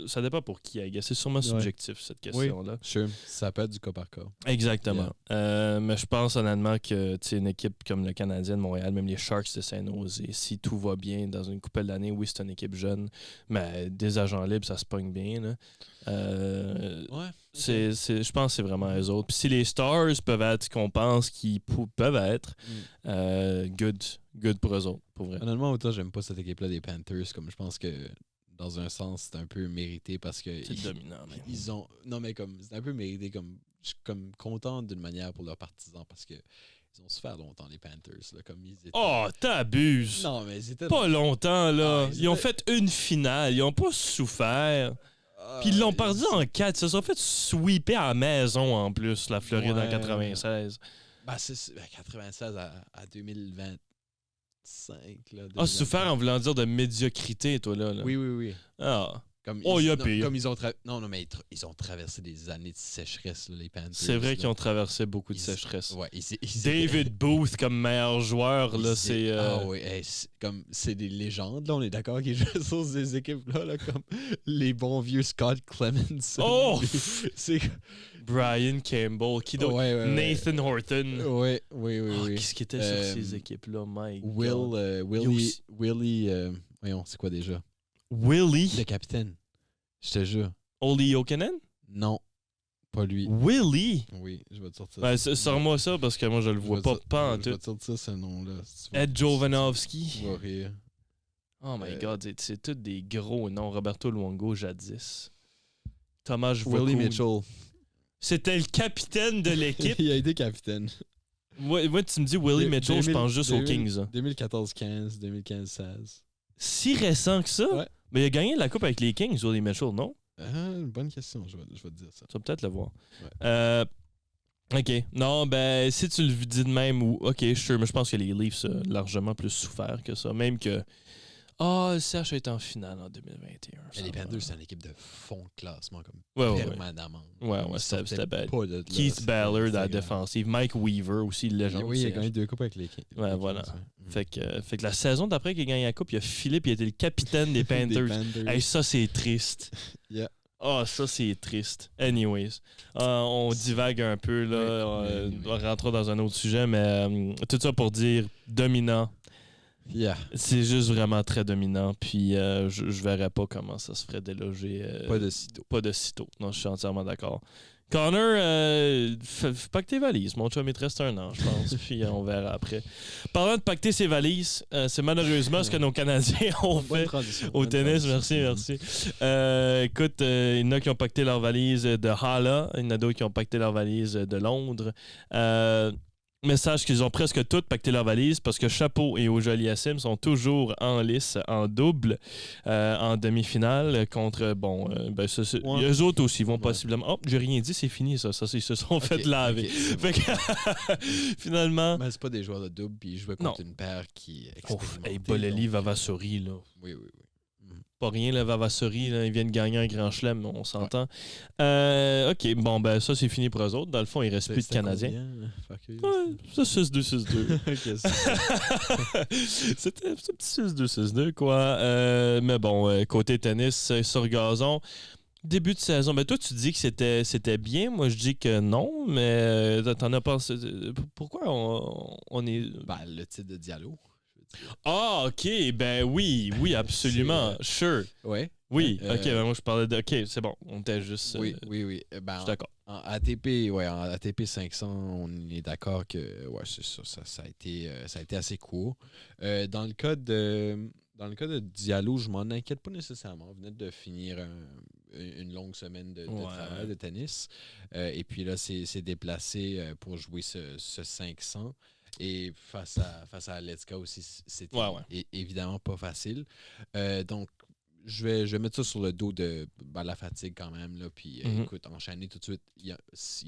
Ça dépend pour qui, c'est sûrement subjectif, cette question-là. Oui, sure. Ça peut être du cas par cas. Exactement. Yeah. Mais je pense honnêtement que une équipe comme le Canadien de Montréal, même les Sharks de Saint-Nosé, si tout va bien dans une couple d'années, oui, c'est une équipe jeune, mais des agents libres, ça se pogne bien, là. Je pense que c'est vraiment eux autres. Puis si les Stars peuvent être ce qu'on pense qu'ils peuvent être, good pour eux autres, pour vrai. Honnêtement, autant j'aime pas cette équipe-là des Panthers, comme je pense que dans un sens, c'est un peu mérité parce que... C'est dominant, même. Ils ont... Non, mais comme c'est un peu mérité, comme je suis comme content d'une manière pour leurs partisans parce que ils ont souffert longtemps, les Panthers. Là, comme ils étaient... Oh, t'abuses! Non, mais ils étaient... Pas longtemps, là. Ils ont fait une finale. Ils ont pas souffert. Puis ils l'ont perdu en 4. Ils se sont fait sweeper à la maison, en plus, la Floride en 96. Ben, c'est 96 à 2025. Là, souffert en voulant dire de médiocrité, toi, là. Oui. Ah. Comme il y a pire. Comme ils ont mais ils ont traversé des années de sécheresse, là, les Panthers. C'est vrai qu'ils ont traversé beaucoup de sécheresse. Ouais, David Booth comme meilleur joueur, là, c'est... Ah oui, c'est des légendes, là, on est d'accord qu'ils jouent sur ces équipes-là, là, comme les bons vieux Scott Clemens. Oh! C'est... Brian Campbell, Nathan Horton. Oui. Qu'est-ce qui était sur ces équipes-là, Mike? Willie... voyons, c'est quoi déjà? Willie? Le capitaine. Je te jure. Olli Jokinen? Non, pas lui. Willie? Oui, je vais te sortir ça. Sors-moi ça parce que moi je le vois pas en tout. Je vais te sortir ce nom-là. Ed Jovanovski. Tu vas rire. Oh my god, c'est tous des gros noms. Roberto Luongo jadis. Thomas Vokoun. Willie Mitchell. C'était le capitaine de l'équipe. Il a été capitaine. Moi, tu me dis Willie Mitchell, je pense juste aux Kings. 2014-15, 2015-16. Si récent que ça? Ouais. Mais il a gagné la coupe avec les Kings, Willie Mitchell, non? Bonne question, je vais te dire ça. Tu vas peut-être le voir. Ouais. OK. Non, ben, si tu le dis de même, OK, sure, mais je pense que les Leafs ont largement plus souffert que ça. Même que... le CH a été en finale en 2021. Mais les Panthers, c'est une équipe de fond de classement, comme permanemment. Ouais, c'était belle. Keith Ballard à la défensive. Mike Weaver aussi, légende. Oui, il a gagné 2 coupes avec les Kings. Ouais, voilà. Fait que la saison d'après qu'il a gagné la coupe, il y a Philippe, il a été le capitaine des Panthers. Hey, ça, c'est triste. Yeah. Ça, c'est triste. Anyways, on divague un peu, là. On rentre dans un autre sujet, mais tout ça pour dire dominant. Yeah. C'est juste vraiment très dominant. Puis je verrais pas comment ça se ferait déloger. Pas de sitôt. Pas de sitôt. Non, je suis entièrement d'accord. Connor, fais pacter tes valises. Mon chum, il te reste 1 an, je pense. Puis on verra après. Parlant de pacter ses valises, c'est malheureusement ce que nos Canadiens ont fait au tennis. Merci. Écoute, il y en a qui ont pacté leurs valises de Hala. Il y en a d'autres qui ont pacté leurs valises de Londres. Message qu'ils ont presque toutes pacté leurs valises parce que Chapeau et Auger-Aliassime sont toujours en lice, en double, en demi-finale contre, eux autres aussi vont possiblement... Oh, j'ai rien dit, c'est fini ça, ils se sont fait laver. Fait que, finalement... Mais c'est pas des joueurs de double, puis ils jouaient contre une paire qui est expérimentée. Bolelli, Vavassori, là. Oui. Pas rien, le Vavassori, là, ils viennent gagner un grand chelem, on s'entend. OK, bon, ben ça, c'est fini pour eux autres. Dans le fond, il reste plus de Canadiens. Ça, 6-2-6-2. C'était un petit 6-2-6-2, quoi. Mais bon, côté tennis, sur gazon, début de saison, ben toi, tu dis que c'était bien. Moi, je dis que non, mais t'en as pensé... Pourquoi on est... Ben, le titre de Diallo. Ah, OK, ben oui, absolument, sure. Ouais. Oui, OK, ben moi je parlais de... OK, c'est bon, on était juste... Oui. je suis d'accord. En ATP 500, on est d'accord que c'est ça a été assez court. Dans le cas de Diallo, je m'en inquiète pas nécessairement. On venait de finir une longue semaine de travail de tennis. Et puis là, c'est déplacé pour jouer ce 500. Et face à Aletska aussi, c'était évidemment pas facile. Donc, je vais mettre ça sur le dos de la fatigue quand même. Là, puis écoute, enchaîner tout de suite. Il y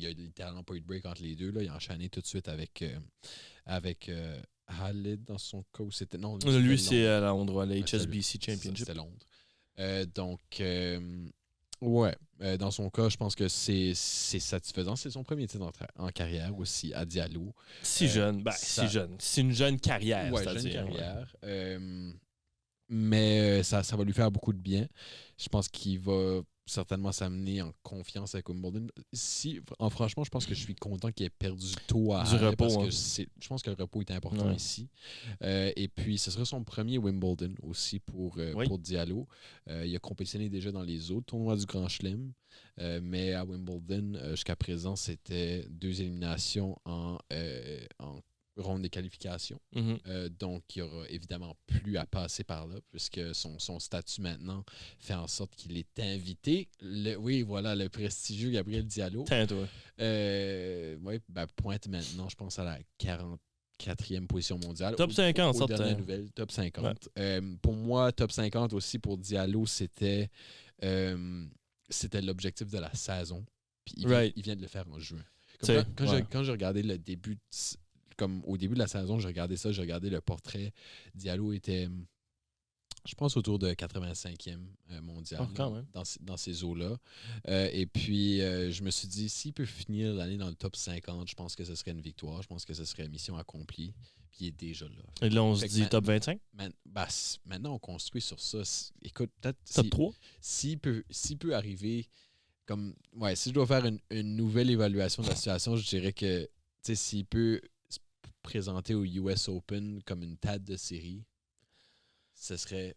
a littéralement pas eu de break entre les deux. Là, il a enchaîné tout de suite avec Khalid dans son cas. C'était, non, lui c'est à Londres, la HSBC Championship. C'était Londres. Dans son cas, je pense que c'est satisfaisant. C'est son premier titre en carrière aussi à Diallo. Si jeune. C'est une jeune carrière, c'est-à-dire. Jeune carrière. Mais ça va lui faire beaucoup de bien. Je pense qu'il va certainement s'amener en confiance avec Wimbledon. Franchement, je pense que je suis content qu'il ait perdu tôt à repos, parce que je pense que le repos est important ici. Et puis, ce serait son premier Wimbledon aussi pour Diallo. Il a compétitionné déjà dans les autres tournois du Grand Chelem. Mais à Wimbledon, jusqu'à présent, c'était 2 éliminations en ronde des qualifications. Donc, il n'y aura évidemment plus à passer par là, puisque son statut maintenant fait en sorte qu'il est invité. Le prestigieux Gabriel Diallo. Pointe maintenant, je pense, à la 44e position mondiale. Top 50, aux dernières nouvelles, top 50. Pour moi, top 50 aussi pour Diallo, c'était l'objectif de la saison. Puis il vient de le faire en juin. Quand j'ai regardé le début comme au début de la saison, j'ai regardé le portrait. Diallo était, je pense, autour de 85e mondial dans ces eaux-là. Et puis, je me suis dit, s'il peut finir l'année dans le top 50, je pense que ce serait une victoire. Je pense que ce serait mission accomplie. Puis il est déjà là. Et là, on se dit top 25? Maintenant, on construit sur ça. Écoute, peut-être... Top 3? S'il peut arriver comme... si je dois faire une nouvelle évaluation de la situation, je dirais que s'il peut présenter au US Open comme une tête de série, ce serait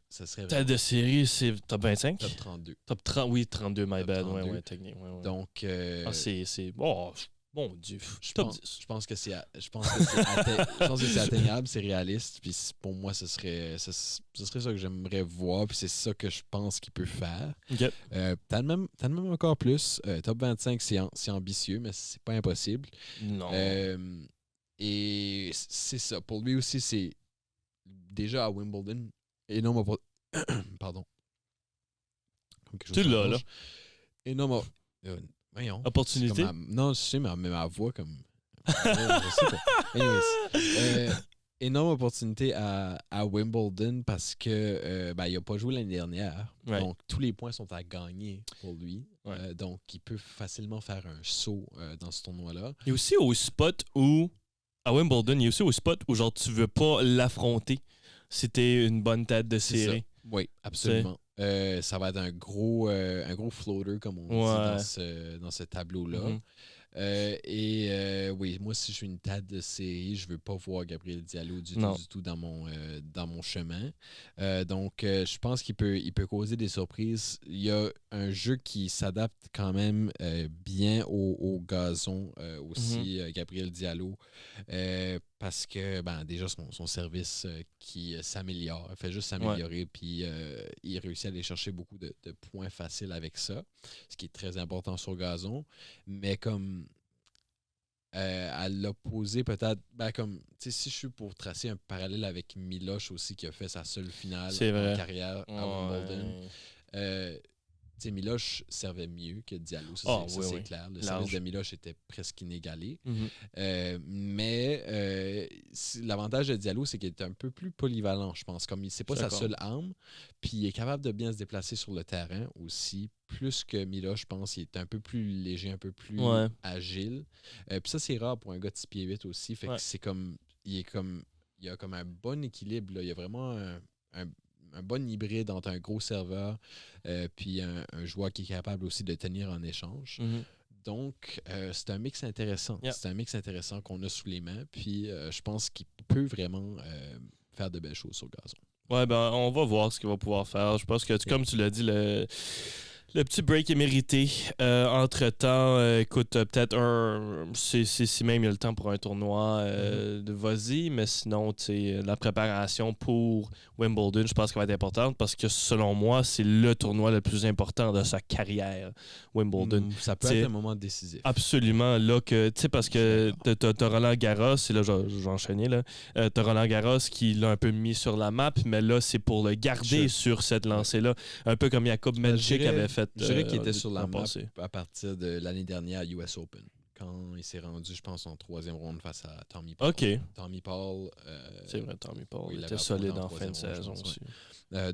tête de série, c'est top 25? Top 32. Top 30, oui, 32, my bad. Ouais, technique. Ouais. Donc, c'est... Oh, mon Dieu. Je pense que c'est atteignable, c'est réaliste. Puis pour moi, ce serait ça que j'aimerais voir. Puis c'est ça que je pense qu'il peut faire. Okay. T'as même encore plus. Top 25, c'est ambitieux, mais c'est pas impossible. Non. Et c'est ça. Pour lui aussi, c'est déjà à Wimbledon. Énorme Pardon. Tu l'as, là. Énorme... Voyons. Opportunité? Non, je sais, mais ma voix comme... je sais pas. Énorme opportunité à Wimbledon parce que il n'a pas joué l'année dernière. Ouais. Donc, tous les points sont à gagner pour lui. Ouais. Donc, il peut facilement faire un saut dans ce tournoi-là. Et aussi au spot où... À Wimbledon, il y a aussi au spot où genre tu veux pas l'affronter si t'es une bonne tête de série. Oui, absolument. Ça va être un gros floater, comme on dit dans ce tableau-là. Oui, moi, si je suis une tête de série, je veux pas voir Gabriel Diallo du tout dans mon chemin. Donc, je pense qu'il peut causer des surprises. Il y a un jeu qui s'adapte quand même bien au gazon aussi, Gabriel Diallo. Parce que déjà son service qui s'améliore, il fait juste s'améliorer, puis il réussit à aller chercher beaucoup de points faciles avec ça, ce qui est très important sur gazon. Mais comme à l'opposé, peut-être, si je suis pour tracer un parallèle avec Miloš aussi, qui a fait sa seule finale en carrière à Wimbledon. Miloš servait mieux que Diallo, c'est clair. Le service de Miloš était presque inégalé. Mais l'avantage de Diallo, c'est qu'il est un peu plus polyvalent, je pense. Comme c'est pas sa seule arme, puis il est capable de bien se déplacer sur le terrain aussi. Plus que Miloš, je pense, il est un peu plus léger, un peu plus agile. Puis ça, c'est rare pour un gars de 6 pieds 8 aussi. Fait que c'est comme... Il y a comme un bon équilibre, là. Il y a vraiment un bon hybride entre un gros serveur puis un joueur qui est capable aussi de tenir en échange. Donc, c'est un mix intéressant. C'est un mix intéressant qu'on a sous les mains. Puis, je pense qu'il peut vraiment faire de belles choses sur le gazon. Ouais, ben, on va voir ce qu'il va pouvoir faire. Je pense que, comme tu l'as dit, le petit break est mérité. Entre-temps, écoute, peut-être si même il y a le temps pour un tournoi, vas-y. Mais sinon, la préparation pour Wimbledon, je pense qu'elle va être importante parce que, selon moi, c'est le tournoi le plus important de sa carrière, Wimbledon. Ça peut être un moment décisif. Absolument. Là, parce que t'as Roland Garros, et là, je vais enchaîner, là. T'as Roland Garros qui l'a un peu mis sur la map, mais là, c'est pour le garder sur cette lancée-là. Un peu comme Jakub Menchik avait fait. Je dirais qu'il était sur la map à partir de l'année dernière à US Open, quand il s'est rendu, je pense, en 3e ronde face à Tommy Paul. OK. Tommy Paul. C'est vrai, Tommy Paul. Il était solide en fin de saison aussi.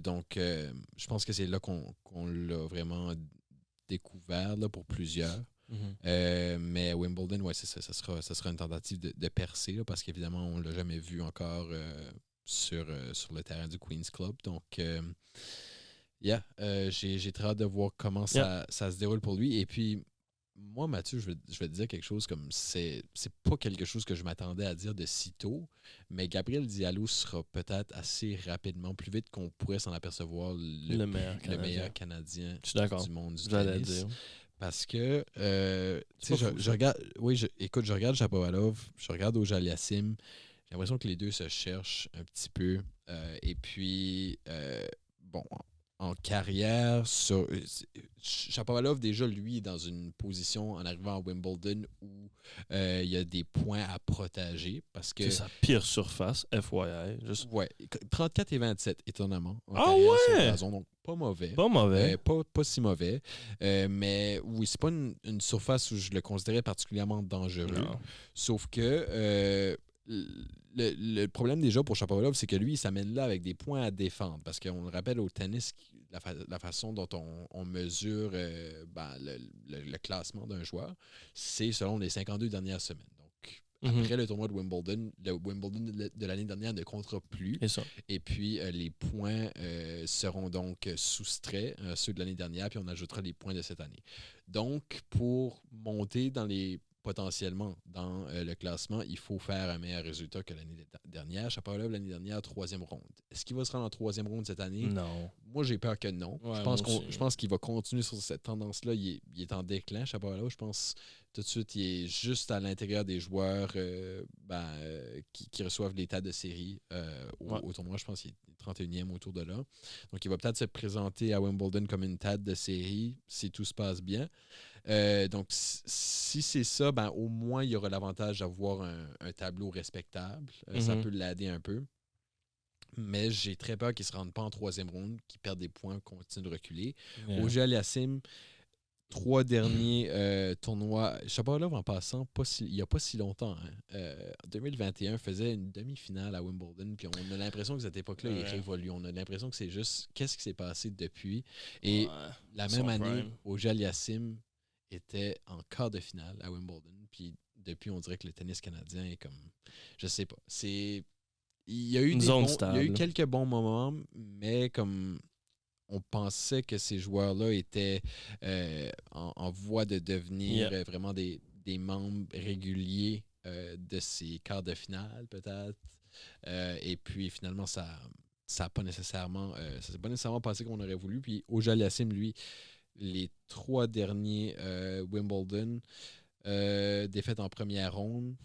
Donc, je pense que c'est là qu'on l'a vraiment découvert là, pour plusieurs. Mais Wimbledon, ouais, c'est ça. Ça sera une tentative de percer là, parce qu'évidemment, on ne l'a jamais vu encore sur le terrain du Queen's Club. Donc, j'ai très hâte de voir comment ça se déroule pour lui. Et puis, moi, Mathieu, je vais te dire quelque chose comme c'est pas quelque chose que je m'attendais à dire de si tôt, mais Gabriel Diallo sera peut-être assez rapidement, plus vite qu'on pourrait s'en apercevoir, le meilleur Canadien du monde du tennis. Parce que, je regarde, je regarde Shapovalov, je regarde Auger-Aliassime, j'ai l'impression que les deux se cherchent un petit peu. Et puis, en carrière, Shapovalov, déjà, lui, est dans une position en arrivant à Wimbledon où il y a des points à protéger. Parce que c'est sa pire surface, FYI. Ouais, 34 et 27, étonnamment. Ah ouais! Gazon, donc pas mauvais. Pas mauvais. Pas si mauvais. Mais oui, c'est pas une surface où je le considérais particulièrement dangereux. Non. Sauf que le problème déjà pour Shapovalov, c'est que lui, il s'amène là avec des points à défendre. Parce qu'on le rappelle au tennis, la façon dont on mesure le classement d'un joueur, c'est selon les 52 dernières semaines. Donc, après le tournoi de Wimbledon, le Wimbledon de l'année dernière ne comptera plus. Et puis, les points seront donc soustraits, ceux de l'année dernière, puis on ajoutera les points de cette année. Donc, pour monter potentiellement dans le classement, il faut faire un meilleur résultat que l'année dernière. Shapovalov, l'année dernière, 3e ronde. Est-ce qu'il va se rendre en 3e ronde cette année? Non. Moi, j'ai peur que non. Ouais, je pense qu'il va continuer sur cette tendance-là. Il est en déclin, Shapovalov. Je pense tout de suite, il est juste à l'intérieur des joueurs qui reçoivent l'état de série au tournoi. Je pense qu'il est 31e autour de là. Donc, il va peut-être se présenter à Wimbledon comme une tête de série si tout se passe bien. Donc, si c'est ça, au moins, il y aura l'avantage d'avoir un tableau respectable. Ça peut l'aider un peu. Mais j'ai très peur qu'il ne se rende pas en 3e ronde, qu'il perde des points, continue de reculer. Auger-Aliassime, 3 derniers tournois. Shapovalov, en passant, il n'y a pas si longtemps. En 2021, faisait une demi-finale à Wimbledon. Puis on a l'impression que cette époque-là, il révolue. On a l'impression que c'est juste qu'est-ce qui s'est passé depuis. Et la même année, Auger-Aliassime était en quart de finale à Wimbledon. Puis depuis, on dirait que le tennis canadien est comme... Je sais pas. Il y a eu quelques bons moments, mais comme on pensait que ces joueurs-là étaient en voie de devenir vraiment des membres réguliers de ces quarts de finale, peut-être. Et puis finalement, ça n'a pas nécessairement passé comme on aurait voulu. Puis Auger-Aliassime, lui, les 3 derniers Wimbledon, défaite en première ronde.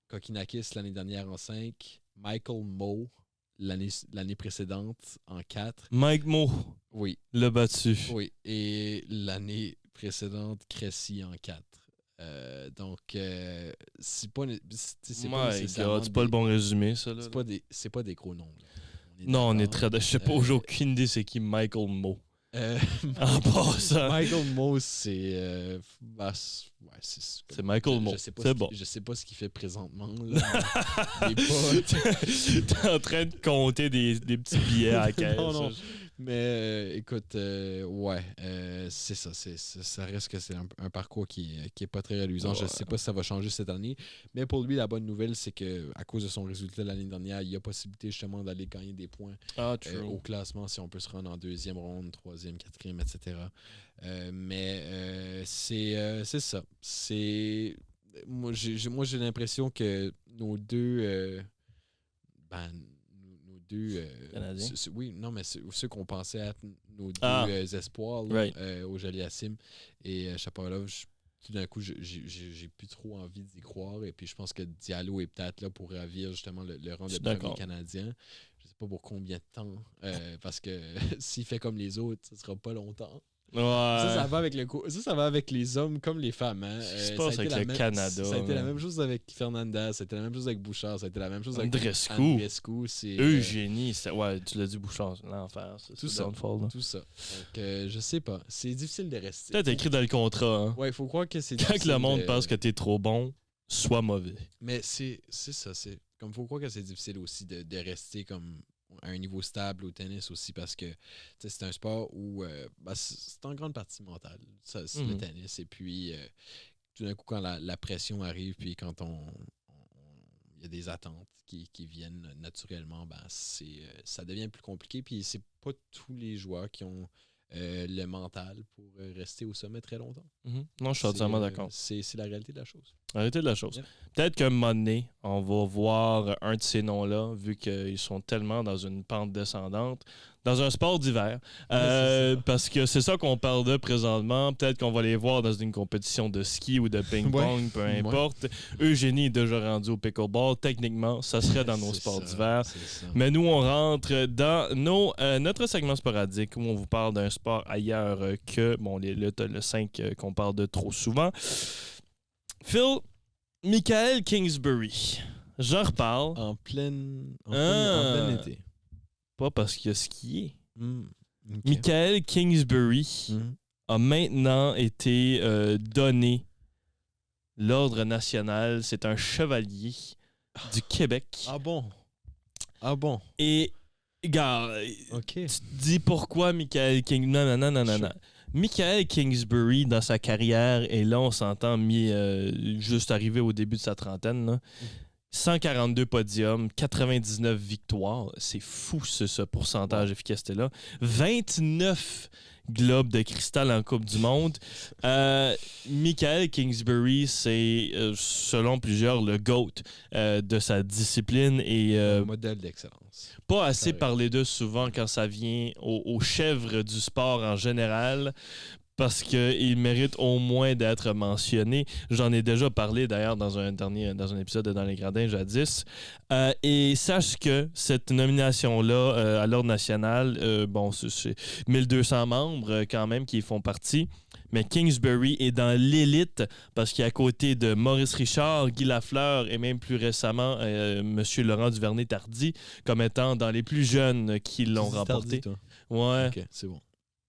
Kokkinakis l'année dernière en 5. Michael Moe l'année précédente en 4. Mike Moe. Oui. Le battu. Oui. Et l'année précédente, Cressy en 4. Donc, c'est pas nécessairement... C'est pas le bon résumé, ça. Là, c'est pas des gros noms. On est très... Je sais pas, j'ai aucune idée c'est qui Michael Moe. En passant. Michael Moe, c'est Michael Moe. C'est bon. Je sais pas ce qu'il fait présentement. Là, T'es en train de compter des petits billets à la caisse. Non. Mais écoute, c'est ça. Ça reste que c'est un parcours qui est pas très reluisant. Je sais pas si ça va changer cette année. Mais pour lui, la bonne nouvelle, c'est que à cause de son résultat l'année dernière, il y a possibilité justement d'aller gagner des points au classement si on peut se rendre en 2e ronde, 3e, 4e, etc. Mais c'est ça. Moi, j'ai l'impression que nos deux deux... Canadiens. Oui, non, mais ceux qu'on pensait être nos deux espoirs là, au Jaliassim et Chapovalov, tout d'un coup, j'ai plus trop envie d'y croire. Et puis, je pense que Diallo est peut-être là pour ravir justement le rang de premier Canadien. Je sais pas pour combien de temps. Parce que s'il fait comme les autres, ça sera pas longtemps. Ouais. Ça va avec ça va avec les hommes comme les femmes. Hein. Ce qui se passe avec le Canada. Ça a été la même chose avec Fernandez, ça a été la même chose avec Bouchard, ça a été la même chose avec Andreescu. Eugénie, ouais, tu l'as dit, Bouchard, l'enfer. Tout ça. Tout ça. Donc, je sais pas. C'est difficile de rester. Peut-être écrit dans le contrat. Hein. Ouais, il faut croire que c'est quand le monde pense que t'es trop bon, sois mauvais. Mais c'est ça. C'est comme faut croire que c'est difficile aussi de rester comme à un niveau stable au tennis aussi parce que c'est un sport où c'est en grande partie mental, c'est le tennis. Et puis, tout d'un coup, quand la pression arrive, puis quand il y a des attentes qui viennent naturellement, ça devient plus compliqué. Puis, c'est pas tous les joueurs qui ont le mental pour rester au sommet très longtemps. Non, je suis entièrement d'accord. C'est la réalité de la chose. La réalité de la chose. Yeah. Peut-être qu'un moment donné, on va voir un de ces noms-là, vu qu'ils sont tellement dans une pente descendante, dans un sport d'hiver. Parce que c'est ça qu'on parle de présentement. Peut-être qu'on va les voir dans une compétition de ski ou de ping-pong, peu importe. Eugénie est déjà rendu au pickleball. Techniquement, ça serait dans nos sports d'hiver. Mais nous, on rentre dans notre segment sporadique où on vous parle d'un sport ailleurs que le 5 qu'on parle de trop souvent. Phil, Michael Kingsbury. J'en reparle. En plein été. Pas parce qu'il a skié. Okay. Michael Kingsbury a maintenant été donné l'Ordre national. C'est un chevalier du Québec. Ah bon? Et, regarde, tu te dis pourquoi Michael Kingsbury... Non. Michael Kingsbury, dans sa carrière, et là, on s'entend, juste arrivé au début de sa trentaine, là, 142 podiums, 99 victoires. C'est fou, ce pourcentage d'efficacité-là. 29 globes de cristal en Coupe du Monde. Michael Kingsbury, c'est, selon plusieurs, le GOAT de sa discipline. Et, un modèle d'excellence. Pas assez parlé d'eux souvent quand ça vient aux chèvres du sport en général. Parce qu'il mérite au moins d'être mentionné. J'en ai déjà parlé d'ailleurs dans un épisode de Dans les Gradins jadis. Et sache que cette nomination-là à l'Ordre national, c'est 1200 membres quand même qui y font partie. Mais Kingsbury est dans l'élite parce qu'il est à côté de Maurice Richard, Guy Lafleur et même plus récemment M. Laurent Duvernay-Tardy comme étant dans les plus jeunes qui l'ont remporté. Tardy, toi? Ouais. Ok, c'est bon.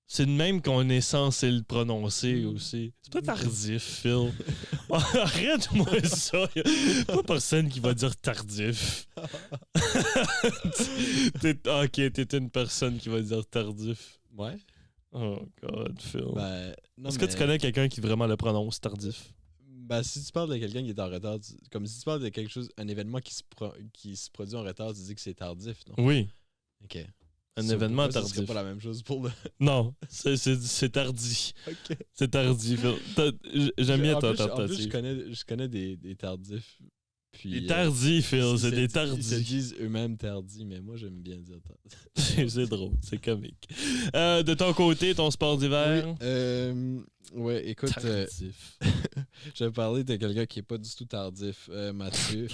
C'est de même qu'on est censé le prononcer aussi. C'est pas tardif, Phil. Arrête-moi ça. Il n'y a pas personne qui va dire tardif. T'es une personne qui va dire tardif. Ouais. Oh, God, Phil. Est-ce que tu connais quelqu'un qui vraiment le prononce tardif? Si tu parles de quelqu'un qui est en retard, comme si tu parles de quelque chose, un événement qui se produit en retard, tu dis que c'est tardif, non? Oui. OK. Un événement tardif. C'est pas la même chose pour le... Non, c'est tardi. OK. C'est tardi. J'aime bien ta tentative. En plus, je connais des tardifs. Des tardis, Phil. C'est des tardis. Ils se disent eux-mêmes tardis, mais moi, j'aime bien dire tardis. C'est drôle, c'est comique. De ton côté, ton sport d'hiver? Ouais, écoute, je vais parler de quelqu'un qui est pas du tout tardif, Mathieu.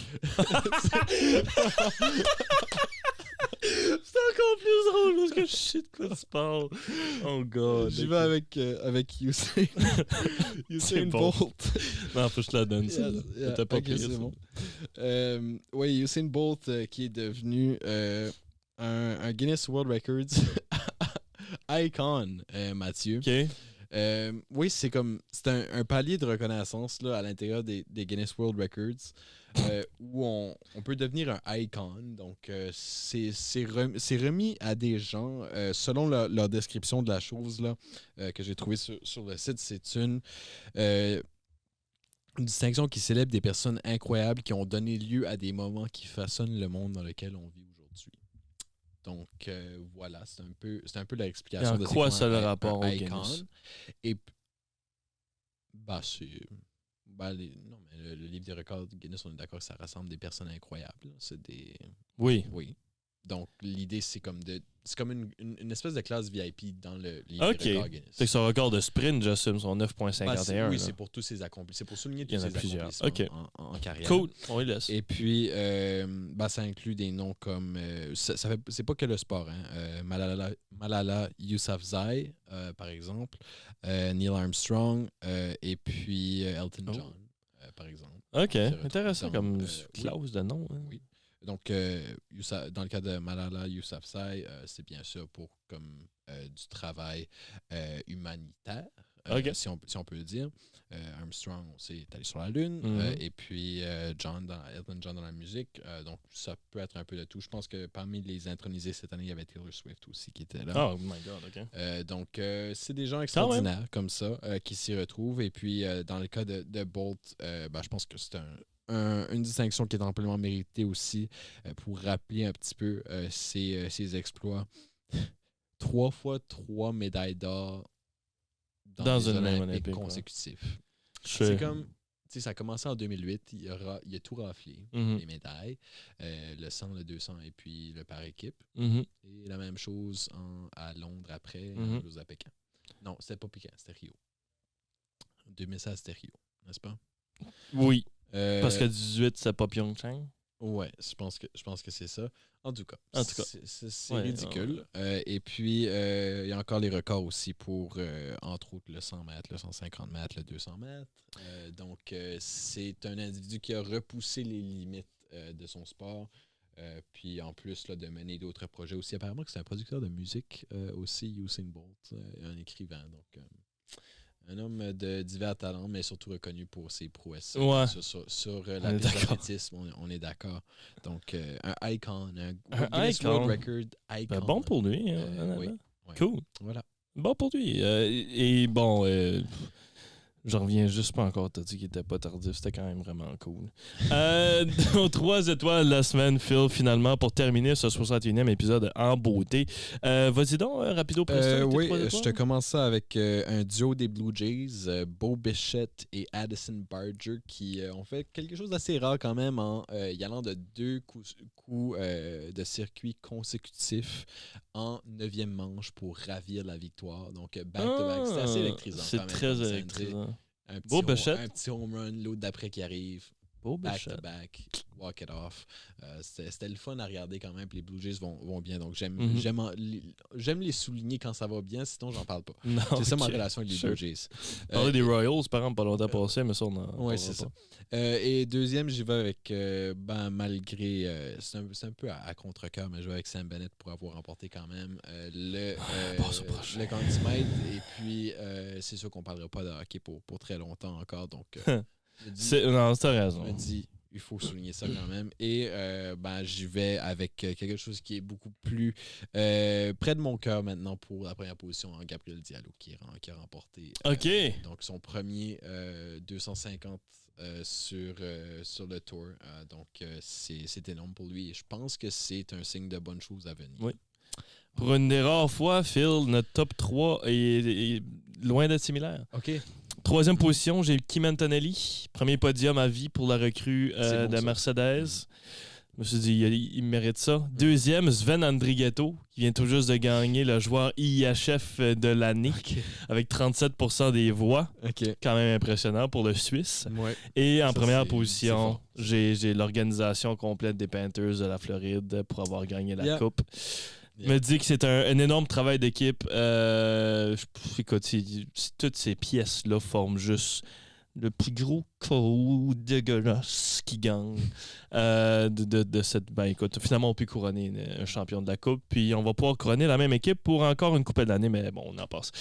C'est encore plus drôle parce que je sais de quoi tu parles. Oh God. J'y vais avec Usain Bolt. Non, faut que je te la donne. T'as pas pris c'est bon. Oui, Usain Bolt qui est devenu un Guinness World Records icon, Mathieu. OK. Oui, c'est un palier de reconnaissance là, à l'intérieur des Guinness World Records où on peut devenir un icon. Donc, c'est remis à des gens selon leur description de la chose là, que j'ai trouvée sur le site. C'est une distinction qui célèbre des personnes incroyables qui ont donné lieu à des moments qui façonnent le monde dans lequel on vit aujourd'hui. Donc, voilà, c'est un peu l'explication de quoi ça le rapport au icon. Guinness? Et non, mais le livre des records de Guinness, on est d'accord que ça rassemble des personnes incroyables. C'est des... Oui. Donc, l'idée, c'est comme une espèce de classe VIP dans le livre OK. record Guinness. C'est que son record de sprint, j'assume, son 9.51. Oui, c'est pour tous ses accomplissements. C'est pour souligner tous ses accomplissements OK. en carrière. Cool, on les laisse. Et puis, ça inclut des noms comme... c'est pas que le sport, hein. Malala Yousafzai, par exemple. Neil Armstrong. Et puis Elton John, par exemple. OK, intéressant comme clause de nom. Hein. Oui. Donc, dans le cas de Malala Yousafzai, c'est bien sûr pour comme du travail humanitaire, si on peut le dire. Armstrong, on sait, est allé sur la Lune. Et puis, Elton John dans la musique. Donc, ça peut être un peu de tout. Je pense que parmi les intronisés cette année, il y avait Taylor Swift aussi qui était là. Oh my God, OK. Donc, c'est des gens extraordinaires comme ça qui s'y retrouvent. Et puis, dans le cas de Bolt, je pense que c'est une distinction qui est amplement méritée aussi pour rappeler un petit peu ses exploits. 3 fois 3 médailles d'or dans les Olympiques consécutifs. C'est comme, ça a commencé en 2008, il a tout raflé, les médailles, le 100, le 200 et puis le par équipe. Et la même chose à Londres après, à Pékin. Non, c'était pas Pékin, c'était Rio. 2016, c'était Rio, n'est-ce pas? Oui. Parce que 18, c'est pas Pyeongchang. Ouais, je pense que c'est ça. En tout cas, c'est ridicule. Et puis, il y a encore les records aussi pour, entre autres, le 100 mètres, le 150 mètres, le 200 mètres. Donc, c'est un individu qui a repoussé les limites de son sport. Puis, en plus, là, de mener d'autres projets aussi. Apparemment que c'est un producteur de musique aussi, Usain Bolt, un écrivain. Donc, un homme de divers talents, mais surtout reconnu pour ses prouesses sur la piste d'athlétisme, on est d'accord. Donc, un icon, un Guinness World Record icon. Bon pour lui. Oui. Cool. Voilà. Bon pour lui. Et bon, j'en reviens juste pas encore. T'as dit qu'il était pas tardif. C'était quand même vraiment cool. Nos 3 étoiles de la semaine, Phil, finalement, pour terminer ce 61e épisode en beauté. Vas-y donc, rapido presto. Oui, je te commence ça avec un duo des Blue Jays, Bo Bichette et Addison Barger, qui ont fait quelque chose d'assez rare quand même en y allant de 2 coups de circuit consécutifs en 9e manche pour ravir la victoire. Donc, back-to-back, c'est assez électrisant. C'est très électrisant. Un petit home run, l'autre d'après qui arrive. Back-to-back, walk it off. C'était le fun à regarder quand même. Puis les Blue Jays vont bien. Donc, j'aime les souligner quand ça va bien, sinon, j'en parle pas. C'est ça ma relation avec les Blue Jays. Parler des Royals, par exemple, pas longtemps passé, mais ça, on en oui, c'est ça. Et deuxième, j'y vais avec, malgré... c'est un peu à contre-cœur, mais je vais avec Sam Bennett pour avoir remporté quand même le Conn Smythe. Et puis, c'est sûr qu'on ne parlera pas de hockey pour très longtemps encore. Donc, non, t'as raison. Je me dis, il faut souligner ça quand même. Et j'y vais avec quelque chose qui est beaucoup plus près de mon cœur maintenant pour la première position, Gabriel Diallo, qui a remporté donc son premier 250 sur le tour. Donc, c'est énorme pour lui. Et je pense que c'est un signe de bonnes choses à venir. Oui. Pour une des rares fois, Phil, notre top 3 est loin d'être similaire. OK. 3e position, j'ai Kim Antonelli. Premier podium à vie pour la recrue de Mercedes. Je me suis dit, il mérite ça. 2e, Sven Andrighetto, qui vient tout juste de gagner le joueur IIHF de l'année avec 37% des voix. Quand même impressionnant pour le Suisse. Ouais. Et en première position, j'ai l'organisation complète des Panthers de la Floride pour avoir gagné la Coupe. Me dit que c'est un énorme travail d'équipe. Écoute, toutes ces pièces-là forment juste le plus gros coup dégueulasse qui gagne de cette... écoute, finalement, on peut couronner un champion de la Coupe, puis on va pouvoir couronner la même équipe pour encore une coupe de l'année, mais bon, on en passe.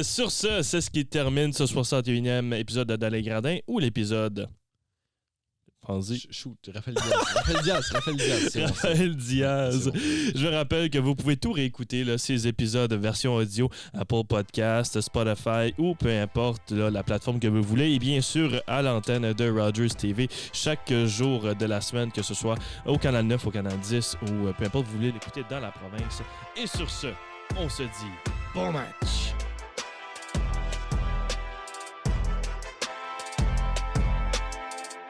Sur ce, c'est ce qui termine ce 61e épisode de Dans les Gradins, ou l'épisode... Shoot, Raphaël Diaz. Raphaël Diaz. Je rappelle que vous pouvez tout réécouter, là, ces épisodes version audio, Apple Podcast, Spotify ou peu importe la plateforme que vous voulez. Et bien sûr, à l'antenne de Rogers TV, chaque jour de la semaine, que ce soit au Canal 9, au Canal 10 ou peu importe, vous voulez l'écouter dans la province. Et sur ce, on se dit bon match!